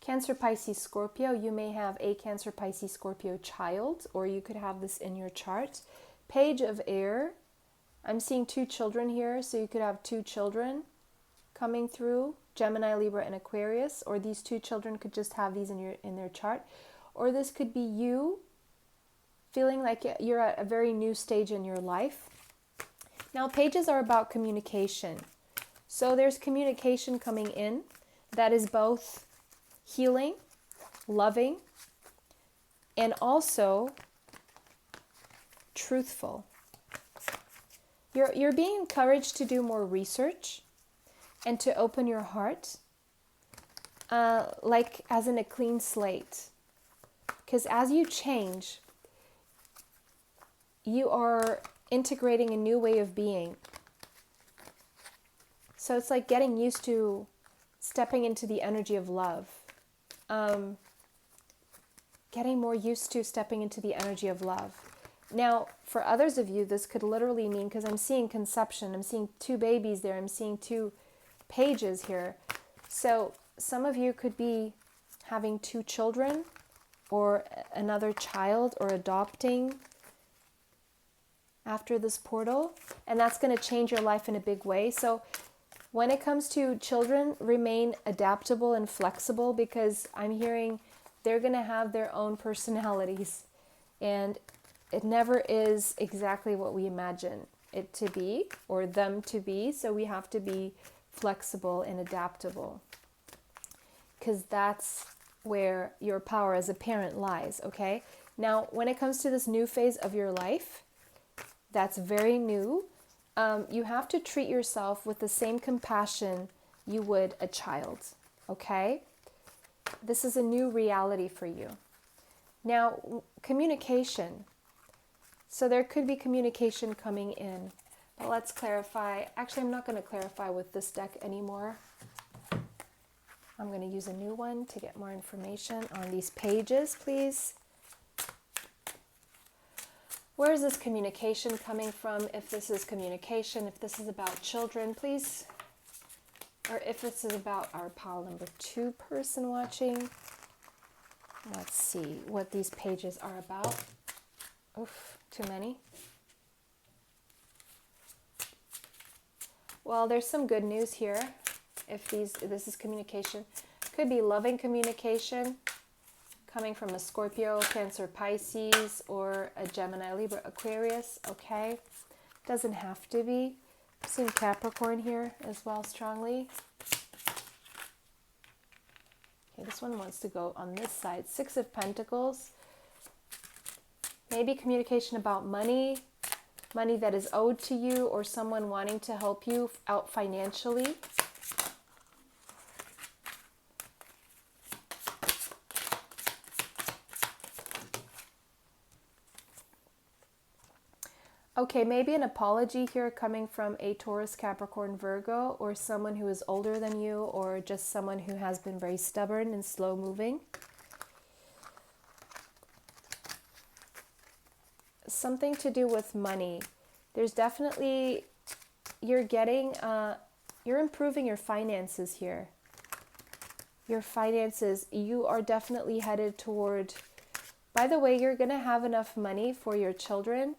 Cancer, Pisces, Scorpio. You may have a Cancer, Pisces, Scorpio child, or you could have this in your chart. Page of Air. I'm seeing 2 children here, so you could have 2 children coming through, Gemini, Libra, and Aquarius, or these 2 children could just have these in their chart. Or this could be you feeling like you're at a very new stage in your life. Now, pages are about communication. So there's communication coming in that is both healing, loving, and also truthful. You're being encouraged to do more research and to open your heart, like as in a clean slate. Because as you change, you are integrating a new way of being. So it's like getting used to stepping into the energy of love. Getting more used to stepping into the energy of love. Now, for others of you, this could literally mean, because I'm seeing conception, I'm seeing 2 babies there, I'm seeing 2 pages here. So some of you could be having 2 children or another child or adopting after this portal, and that's going to change your life in a big way. So when it comes to children, remain adaptable and flexible, because I'm hearing they're going to have their own personalities, and it never is exactly what we imagine it to be or them to be. So we have to be flexible and adaptable, because that's where your power as a parent lies, okay? Now, when it comes to this new phase of your life, that's very new, you have to treat yourself with the same compassion you would a child, okay? This is a new reality for you. Now, communication. So there could be communication coming in, but let's clarify. Actually, I'm not going to clarify with this deck anymore. I'm going to use a new one to get more information on these pages, please. Where is this communication coming from? If this is communication, if this is about children, please. Or if this is about our pile number 2 person watching. Let's see what these pages are about. Oof, too many. Well, there's some good news here. If this is communication, could be loving communication coming from a Scorpio, Cancer, Pisces, or a Gemini, Libra, Aquarius, okay? Doesn't have to be. I'm seeing Capricorn here as well strongly. Okay, this one wants to go on this side. 6 of Pentacles. Maybe communication about money, money that is owed to you, or someone wanting to help you out financially. Okay, maybe an apology here coming from a Taurus, Capricorn, Virgo, or someone who is older than you, or just someone who has been very stubborn and slow moving. Something to do with money. There's definitely, you're improving your finances here. Your finances, you are definitely headed toward, by the way, you're going to have enough money for your children,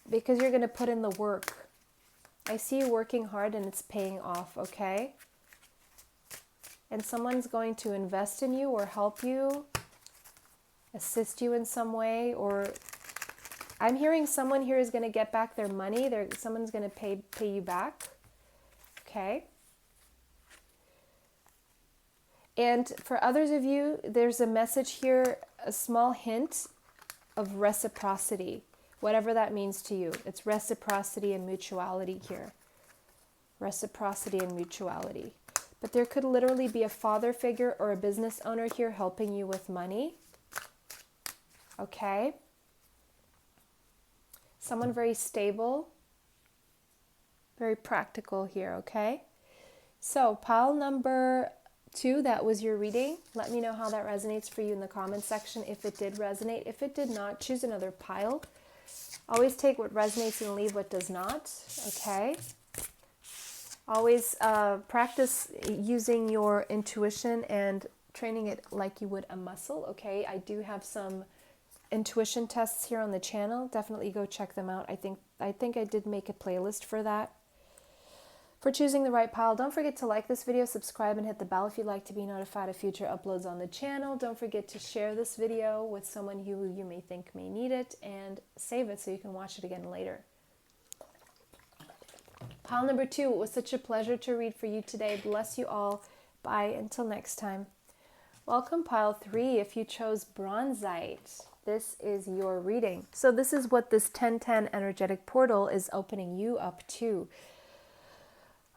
because you're going to put in the work. I see you working hard and it's paying off, okay? And someone's going to invest in you or help you, assist you in some way, or I'm hearing someone here is going to get back their money. Someone's going to pay you back. Okay. And for others of you, there's a message here, a small hint of reciprocity, whatever that means to you. It's reciprocity and mutuality here. Reciprocity and mutuality. But there could literally be a father figure or a business owner here helping you with money. Okay. Someone very stable, very practical here, okay? So pile number 2, that was your reading. Let me know how that resonates for you in the comment section if it did resonate. If it did not, choose another pile. Always take what resonates and leave what does not, okay? Always practice using your intuition and training it like you would a muscle, okay? I do have some intuition tests here on the channel. Definitely go check them out. I think I did make a playlist for that. For choosing the right pile, don't forget to like this video, subscribe, and hit the bell if you'd like to be notified of future uploads on the channel. Don't forget to share this video with someone who you may think may need it, and save it so you can watch it again later. Pile number 2, it was such a pleasure to read for you today. Bless you all. Bye until next time. Welcome pile 3. If you chose bronzite, this is your reading. So this is what this 1010 energetic portal is opening you up to.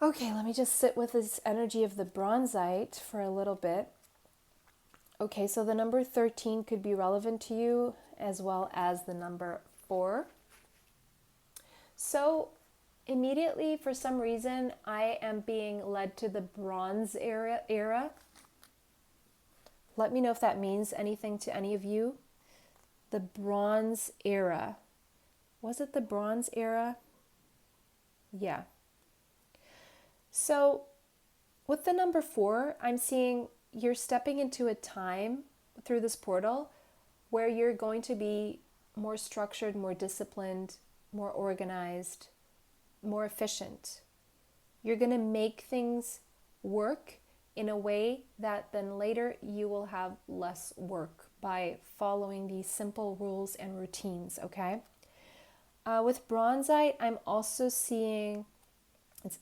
Okay, let me just sit with this energy of the bronzite for a little bit. Okay, so the number 13 could be relevant to you as well as the number 4. So immediately, for some reason, I am being led to the bronze era. Let me know if that means anything to any of you. The bronze era. Was it the bronze era? Yeah. So with the number 4, I'm seeing you're stepping into a time through this portal where you're going to be more structured, more disciplined, more organized, more efficient. You're going to make things work in a way that then later you will have less work by following these simple rules and routines, okay? With bronzite, I'm also seeing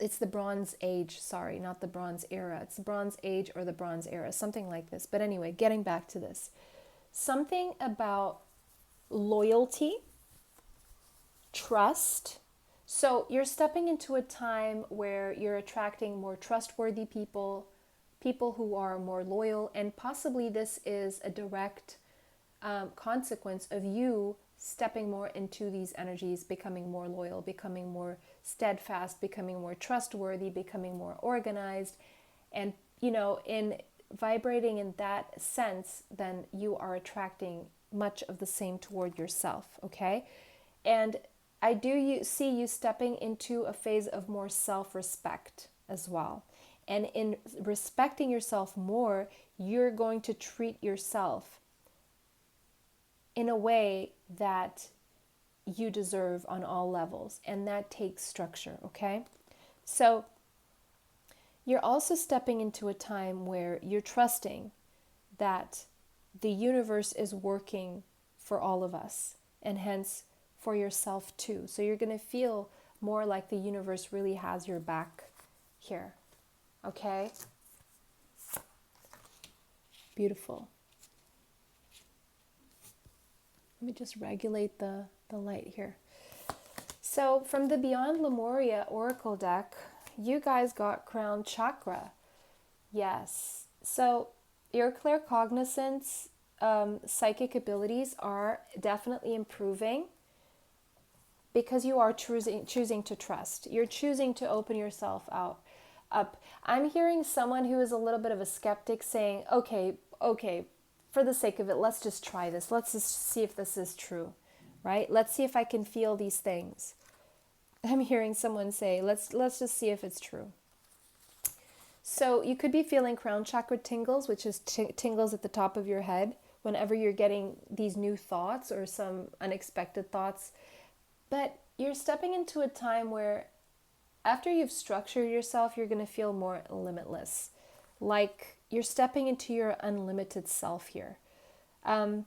it's the Bronze Age, sorry, not the Bronze Era. It's the Bronze Age or the Bronze Era, something like this. But anyway, getting back to this. Something about loyalty, trust. So you're stepping into a time where you're attracting more trustworthy people, people who are more loyal, and possibly this is a direct consequence of you stepping more into these energies, becoming more loyal, becoming more steadfast, becoming more trustworthy, becoming more organized. And, you know, in vibrating in that sense, then you are attracting much of the same toward yourself, okay? And I do see you stepping into a phase of more self-respect as well. And in respecting yourself more, you're going to treat yourself in a way that you deserve on all levels, and that takes structure, okay? So you're also stepping into a time where you're trusting that the universe is working for all of us, and hence for yourself too. So you're going to feel more like the universe really has your back here, okay? Beautiful. Let me just regulate the light here. So from the Beyond Lemuria Oracle deck, you guys got Crown Chakra. Yes. So your claircognizance, psychic abilities are definitely improving because you are choosing to trust. You're choosing to open yourself up. I'm hearing someone who is a little bit of a skeptic saying, okay, for the sake of it, let's just try this. Let's just see if this is true, right? Let's see if I can feel these things. I'm hearing someone say, let's just see if it's true. So you could be feeling crown chakra tingles, which is tingles at the top of your head whenever you're getting these new thoughts or some unexpected thoughts. But you're stepping into a time where after you've structured yourself, you're going to feel more limitless. Like you're stepping into your unlimited self here. I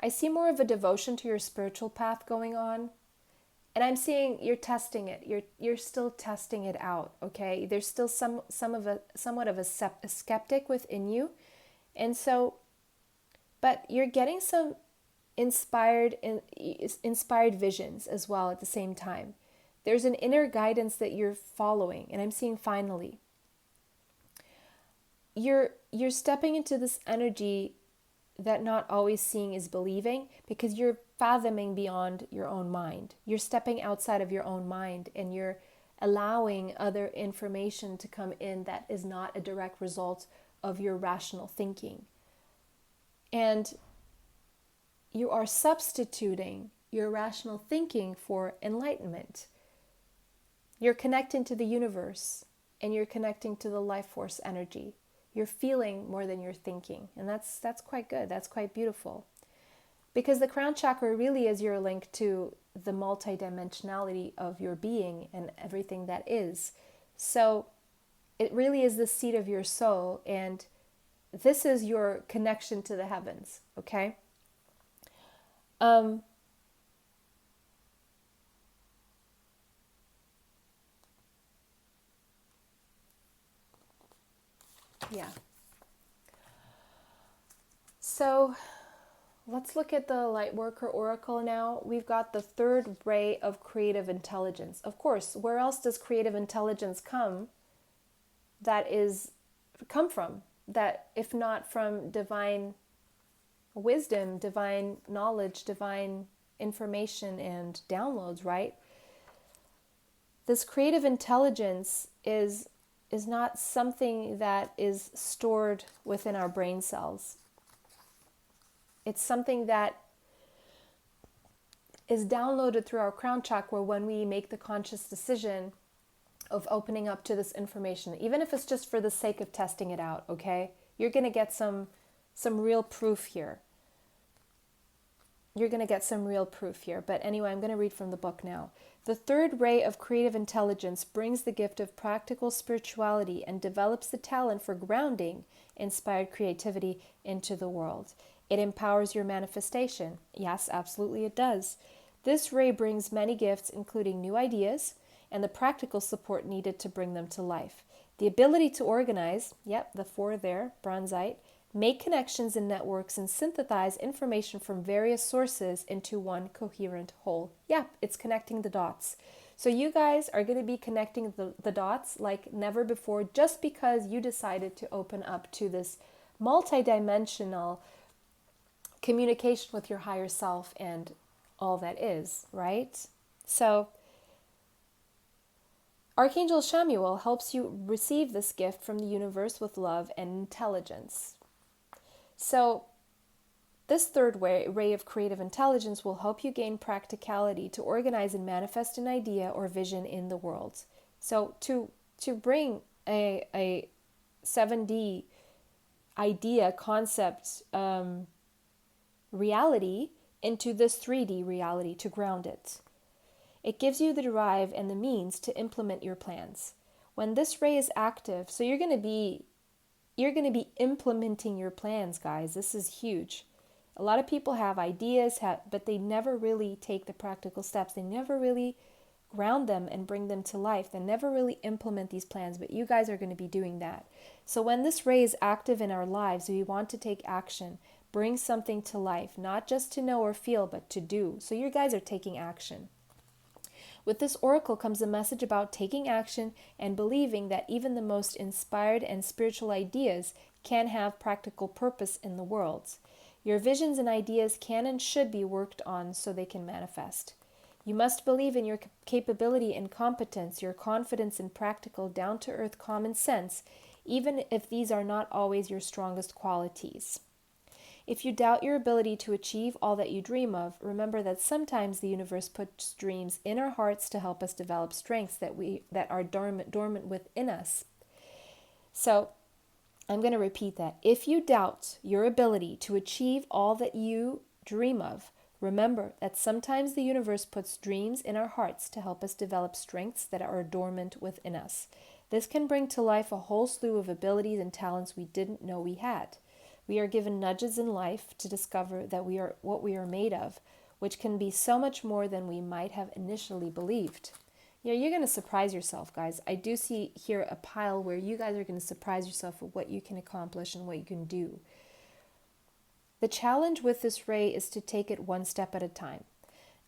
see more of a devotion to your spiritual path going on. And I'm seeing you're testing it. You're still testing it out, okay? There's still somewhat of a skeptic within you. And so, but you're getting some inspired visions as well at the same time. There's an inner guidance that you're following, and I'm seeing finally. You're stepping into this energy that not always seeing is believing, because you're fathoming beyond your own mind. You're stepping outside of your own mind, and you're allowing other information to come in that is not a direct result of your rational thinking. And you are substituting your rational thinking for enlightenment. You're connecting to the universe, and you're connecting to the life force energy. You're feeling more than you're thinking. And that's quite good. That's quite beautiful. Because the crown chakra really is your link to the multidimensionality of your being and everything that is. So it really is the seat of your soul. And this is your connection to the heavens. Okay? Yeah. So let's look at the Lightworker Oracle now. We've got the third ray of creative intelligence. Of course, where else does creative intelligence come from? That if not from divine wisdom, divine knowledge, divine information and downloads, right? This creative intelligence is not something that is stored within our brain cells. It's something that is downloaded through our crown chakra when we make the conscious decision of opening up to this information, even if it's just for the sake of testing it out, okay? You're going to get some real proof here. You're going to get some real proof here. But anyway, I'm going to read from the book now. The third ray of creative intelligence brings the gift of practical spirituality and develops the talent for grounding inspired creativity into the world. It empowers your manifestation. Yes, absolutely it does. This ray brings many gifts, including new ideas and the practical support needed to bring them to life. The ability to organize, yep, the 4 there, bronzite, make connections in networks and synthesize information from various sources into one coherent whole. Yep, it's connecting the dots. So you guys are going to be connecting the dots like never before, just because you decided to open up to this multidimensional communication with your higher self and all that is, right? So Archangel Chamuel helps you receive this gift from the universe with love and intelligence. So this third ray of creative intelligence will help you gain practicality to organize and manifest an idea or vision in the world. So to bring a 7D idea, concept, reality into this 3D reality, to ground it. It gives you the drive and the means to implement your plans. When this ray is active, so you're going to be implementing your plans, guys. This is huge. A lot of people have ideas, but they never really take the practical steps. They never really ground them and bring them to life. They never really implement these plans, but you guys are going to be doing that. So when this ray is active in our lives, we want to take action, bring something to life, not just to know or feel, but to do. So you guys are taking action. With this oracle comes a message about taking action and believing that even the most inspired and spiritual ideas can have practical purpose in the world. Your visions and ideas can and should be worked on so they can manifest. You must believe in your capability and competence, your confidence in practical, down-to-earth common sense, even if these are not always your strongest qualities. If you doubt your ability to achieve all that you dream of, remember that sometimes the universe puts dreams in our hearts to help us develop strengths that are dormant within us. So, I'm going to repeat that. If you doubt your ability to achieve all that you dream of, remember that sometimes the universe puts dreams in our hearts to help us develop strengths that are dormant within us. This can bring to life a whole slew of abilities and talents we didn't know we had. We are given nudges in life to discover that we are what we are made of, which can be so much more than we might have initially believed. Yeah, you're going to surprise yourself, guys. I do see here a pile where you guys are going to surprise yourself with what you can accomplish and what you can do. The challenge with this ray is to take it one step at a time.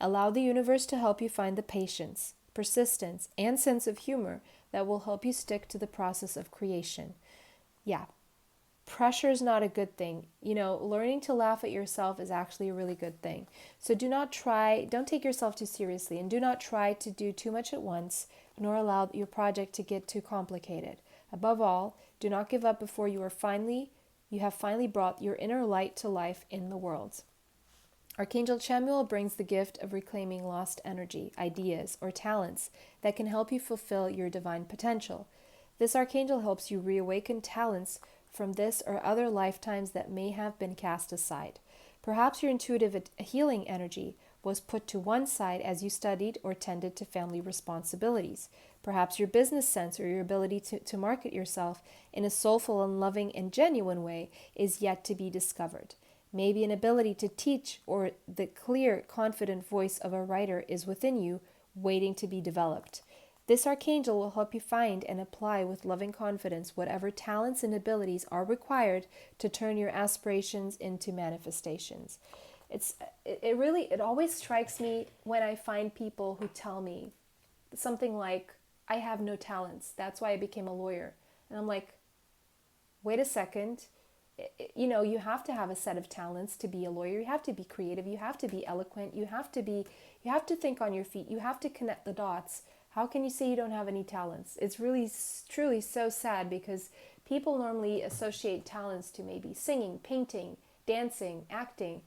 Allow the universe to help you find the patience, persistence, and sense of humor that will help you stick to the process of creation. Yeah, pressure is not a good thing. Learning to laugh at yourself is actually a really good thing. So don't take yourself too seriously, and do not try to do too much at once, nor allow your project to get too complicated. Above all, do not give up before you have finally brought your inner light to life in the world. Archangel Chamuel brings the gift of reclaiming lost energy, ideas, or talents that can help you fulfill your divine potential. This archangel helps you reawaken talents from this or other lifetimes that may have been cast aside. Perhaps your intuitive healing energy was put to one side as you studied or tended to family responsibilities. Perhaps your business sense or your ability to market yourself in a soulful and loving and genuine way is yet to be discovered. Maybe an ability to teach or the clear, confident voice of a writer is within you, waiting to be developed. This archangel will help you find and apply with loving confidence whatever talents and abilities are required to turn your aspirations into manifestations. It always strikes me when I find people who tell me something like, I have no talents, that's why I became a lawyer. And I'm like, wait a second. You have to have a set of talents to be a lawyer. You have to be creative. You have to be eloquent. You have to think on your feet. You have to connect the dots. How can you say you don't have any talents? It's really, truly so sad because people normally associate talents to maybe singing, painting, dancing, acting.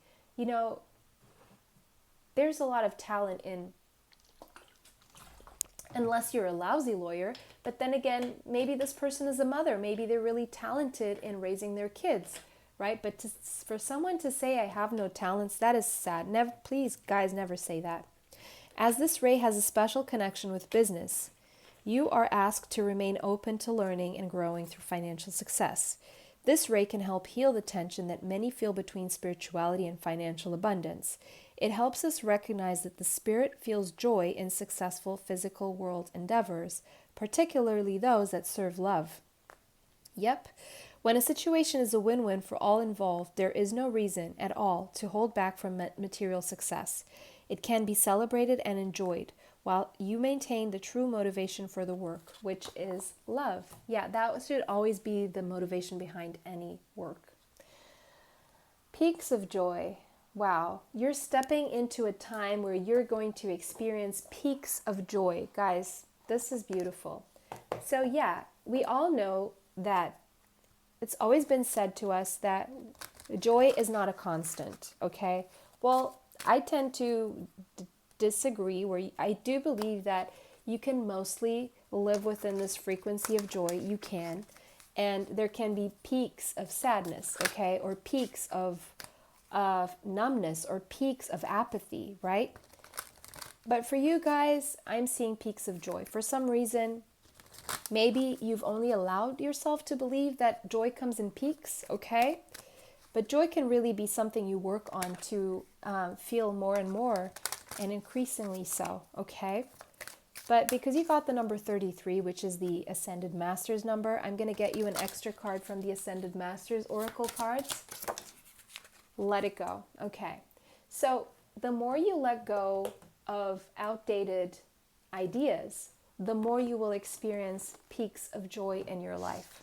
There's a lot of talent in, unless you're a lousy lawyer. But then again, maybe this person is a mother. Maybe they're really talented in raising their kids, right? But for someone to say, I have no talents, that is sad. Please, guys, never say that. As this ray has a special connection with business, you are asked to remain open to learning and growing through financial success. This ray can help heal the tension that many feel between spirituality and financial abundance. It helps us recognize that the spirit feels joy in successful physical world endeavors, particularly those that serve love. Yep, when a situation is a win-win for all involved, there is no reason at all to hold back from material success. It can be celebrated and enjoyed while you maintain the true motivation for the work, which is love. Yeah, that should always be the motivation behind any work. Peaks of joy. Wow, you're stepping into a time where you're going to experience peaks of joy. Guys, this is beautiful. So yeah, we all know that it's always been said to us that joy is not a constant, okay? Well, I tend to disagree, where I do believe that you can mostly live within this frequency of joy. You can. And there can be peaks of sadness, okay? Or peaks of numbness, or peaks of apathy, right? But for you guys, I'm seeing peaks of joy. For some reason, maybe you've only allowed yourself to believe that joy comes in peaks, okay? But joy can really be something you work on to feel more and more, and increasingly so, okay? But because you got the number 33, which is the Ascended Masters number, I'm going to get you an extra card from the Ascended Masters Oracle cards. Let it go. Okay. So the more you let go of outdated ideas, the more you will experience peaks of joy in your life.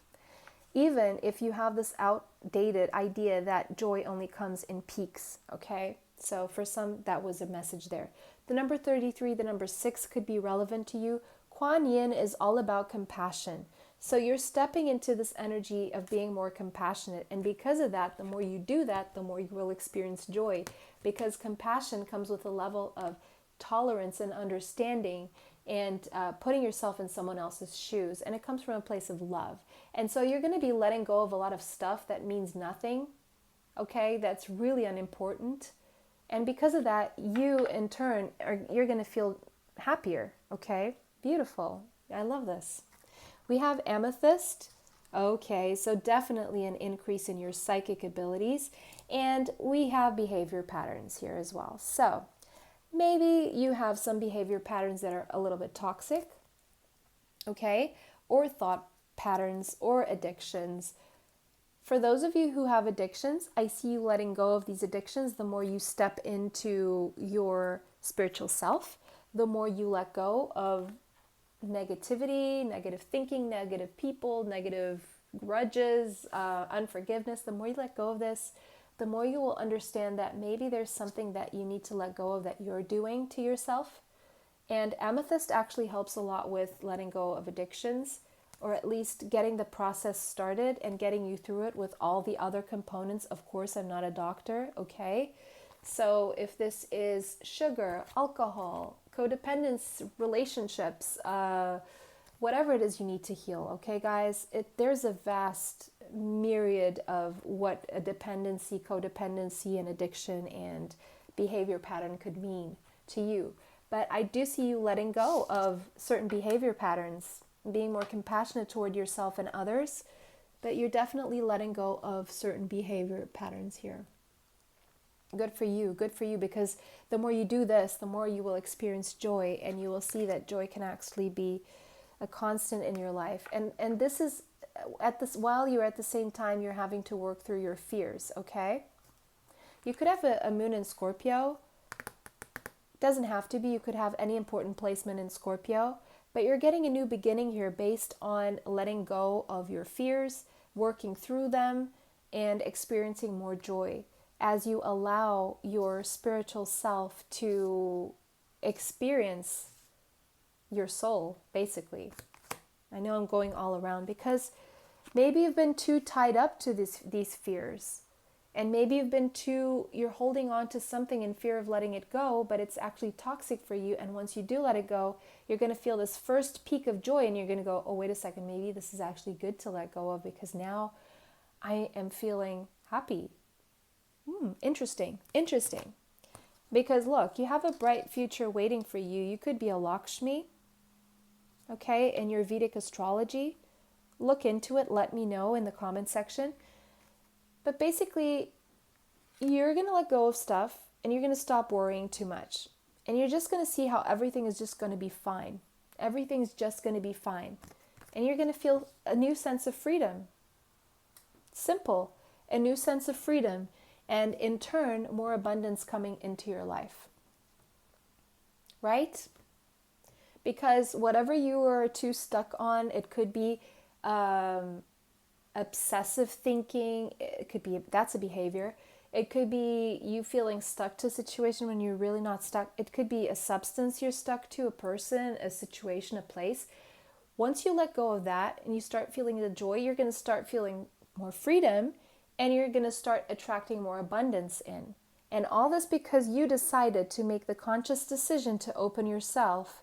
Even if you have this outdated idea that joy only comes in peaks, okay? So for some, that was a message there. The number 33, the number 6 could be relevant to you. Kuan Yin is all about compassion. So you're stepping into this energy of being more compassionate. And because of that, the more you do that, the more you will experience joy. Because compassion comes with a level of tolerance and understanding, and putting yourself in someone else's shoes. And it comes from a place of love. And so you're going to be letting go of a lot of stuff that means nothing, okay? That's really unimportant. And because of that, you in turn, you're going to feel happier, okay? Beautiful. I love this. We have amethyst. Okay, so definitely an increase in your psychic abilities. And we have behavior patterns here as well. So maybe you have some behavior patterns that are a little bit toxic, okay? Or thought patterns or addictions. For those of you who have addictions, I see you letting go of these addictions. The more you step into your spiritual self, the more you let go of negativity, negative thinking, negative people, negative grudges, unforgiveness. The more you let go of this, the more you will understand that maybe there's something that you need to let go of that you're doing to yourself. And amethyst actually helps a lot with letting go of addictions, or at least getting the process started and getting you through it with all the other components. Of course, I'm not a doctor, okay? So if this is sugar, alcohol, codependence, relationships, whatever it is you need to heal, okay, guys? There's a vast myriad of what a dependency, codependency, and addiction and behavior pattern could mean to you. But I do see you letting go of certain behavior patterns, being more compassionate toward yourself and others, but you're definitely letting go of certain behavior patterns here. Good for you, because the more you do this, the more you will experience joy, and you will see that joy can actually be a constant in your life. And this is while you're at the same time you're having to work through your fears, okay? You could have a moon in Scorpio. Doesn't have to be. You could have any important placement in Scorpio. But you're getting a new beginning here based on letting go of your fears, working through them, and experiencing more joy as you allow your spiritual self to experience your soul, basically. I know I'm going all around because maybe you've been too tied up to these fears. And maybe you're holding on to something in fear of letting it go, but it's actually toxic for you. And once you do let it go, you're going to feel this first peak of joy, and you're going to go, oh, wait a second, maybe this is actually good to let go of, because now I am feeling happy. Interesting. Because look, you have a bright future waiting for you. You could be a Lakshmi, okay, in your Vedic astrology. Look into it. Let me know in the comment section. But basically, you're going to let go of stuff, and you're going to stop worrying too much. And you're just going to see how everything is just going to be fine. Everything's just going to be fine. And you're going to feel a new sense of freedom. Simple. A new sense of freedom. And in turn, more abundance coming into your life. Right? Because whatever you are too stuck on, it could be obsessive thinking. It could be, that's a behavior. It could be you feeling stuck to a situation when you're really not stuck. It could be a substance you're stuck to, a person, a situation, a place. Once you let go of that and you start feeling the joy, you're going to start feeling more freedom, and you're going to start attracting more abundance in. And all this because you decided to make the conscious decision to open yourself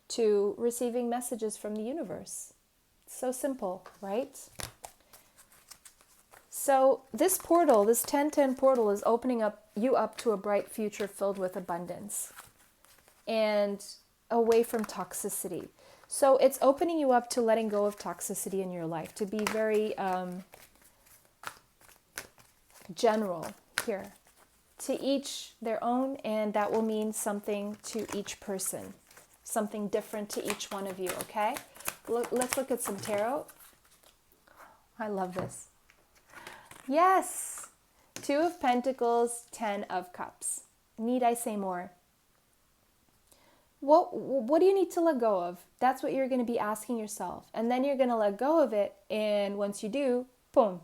to receiving messages from the universe. So simple, right? So this portal, this 1010 portal, is opening you up to a bright future filled with abundance and away from toxicity. So it's opening you up to letting go of toxicity in your life, to be very general here. To each their own, and that will mean something to each person, something different to each one of you, okay? Let's look at some tarot. I love this. Yes! 2 of Pentacles, 10 of Cups. Need I say more? What do you need to let go of? That's what you're going to be asking yourself. And then you're going to let go of it, and once you do, boom,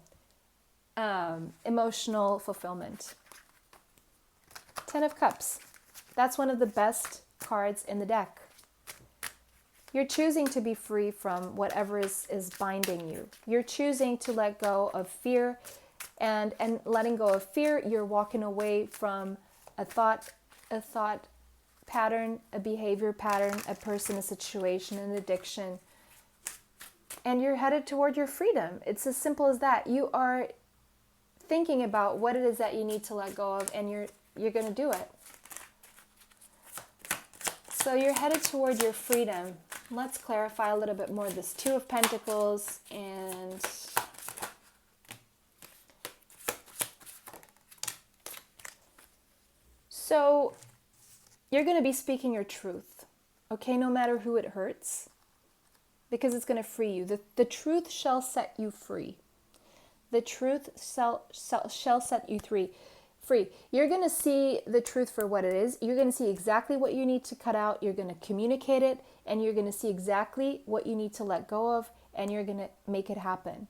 emotional fulfillment. 10 of Cups. That's one of the best cards in the deck. You're choosing to be free from whatever is binding you. You're choosing to let go of fear, and letting go of fear, you're walking away from a thought pattern, a behavior pattern, a person, a situation, an addiction, and you're headed toward your freedom. It's as simple as that. You are thinking about what it is that you need to let go of, and you're going to do it. So you're headed toward your freedom. Let's clarify a little bit more this Two of Pentacles and so you're going to be speaking your truth, okay, no matter who it hurts, because it's going to free you. The truth shall set you free. The truth shall set you free. You're going to see the truth for what it is. You're going to see exactly what you need to cut out. You're going to communicate it, and you're going to see exactly what you need to let go of, and you're going to make it happen.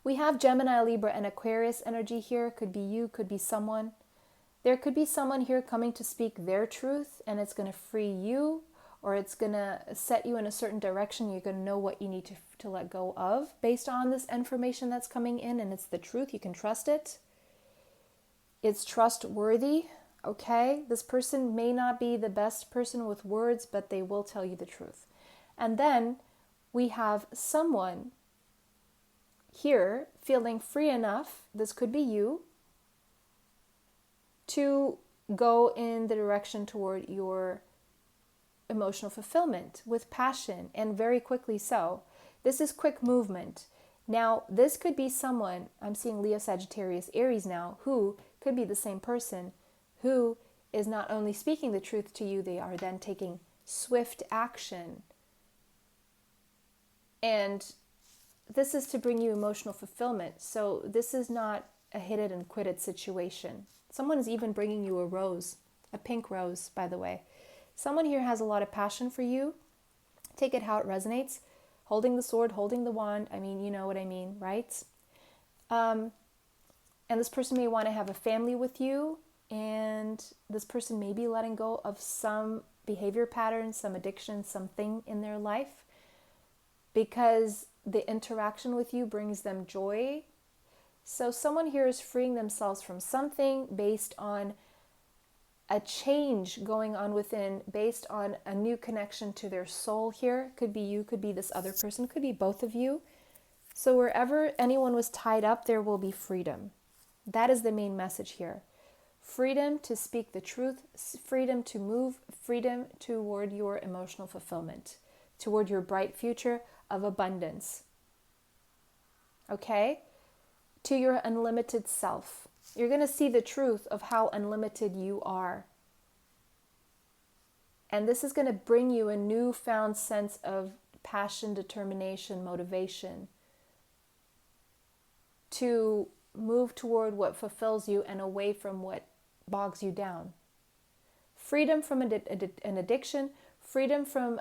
We have Gemini, Libra, and Aquarius energy here. Could be you, could be someone. There could be someone here coming to speak their truth, and it's going to free you, or it's going to set you in a certain direction. You're going to know what you need to let go of based on this information that's coming in, and it's the truth. You can trust it. It's trustworthy, okay? This person may not be the best person with words, but they will tell you the truth. And then we have someone here feeling free enough, this could be you, to go in the direction toward your emotional fulfillment with passion, and very quickly so. This is quick movement. Now, this could be someone, I'm seeing Leo, Sagittarius, Aries now, who could be the same person who is not only speaking the truth to you, they are then taking swift action. And this is to bring you emotional fulfillment. So this is not a hit it and quit it situation. Someone is even bringing you a rose, a pink rose, by the way. Someone here has a lot of passion for you. Take it how it resonates. Holding the sword, holding the wand. I mean, you know what I mean, right? And this person may want to have a family with you. And this person may be letting go of some behavior patterns, some addiction, something in their life. Because the interaction with you brings them joy. So someone here is freeing themselves from something based on a change going on within, based on a new connection to their soul here. Could be you, could be this other person, could be both of you. So wherever anyone was tied up, there will be freedom. That is the main message here. Freedom to speak the truth, freedom to move, freedom toward your emotional fulfillment, toward your bright future of abundance. Okay? To your unlimited self. You're going to see the truth of how unlimited you are. And this is going to bring you a newfound sense of passion, determination, motivation to move toward what fulfills you and away from what bogs you down. Freedom from an addiction, freedom from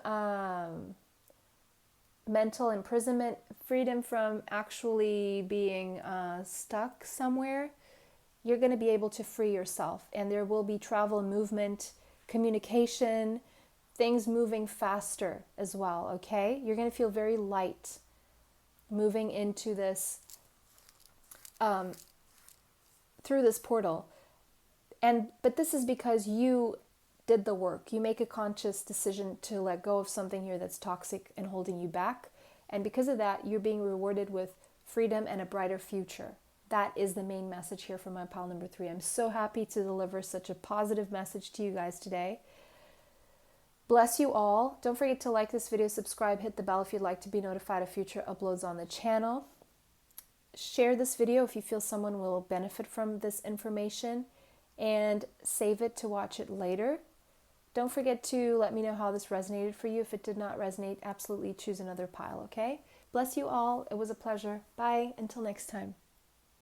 mental imprisonment, freedom from actually being stuck somewhere. You're going to be able to free yourself, and there will be travel, movement, communication, things moving faster as well, okay? You're going to feel very light moving into this, through this portal. But this is because you did the work. You make a conscious decision to let go of something here that's toxic and holding you back. And because of that, you're being rewarded with freedom and a brighter future. That is the main message here from my pile number 3. I'm so happy to deliver such a positive message to you guys today. Bless you all. Don't forget to like this video, subscribe, hit the bell if you'd like to be notified of future uploads on the channel. Share this video if you feel someone will benefit from this information, and save it to watch it later. Don't forget to let me know how this resonated for you. If it did not resonate, absolutely choose another pile, okay? Bless you all. It was a pleasure. Bye. Until next time.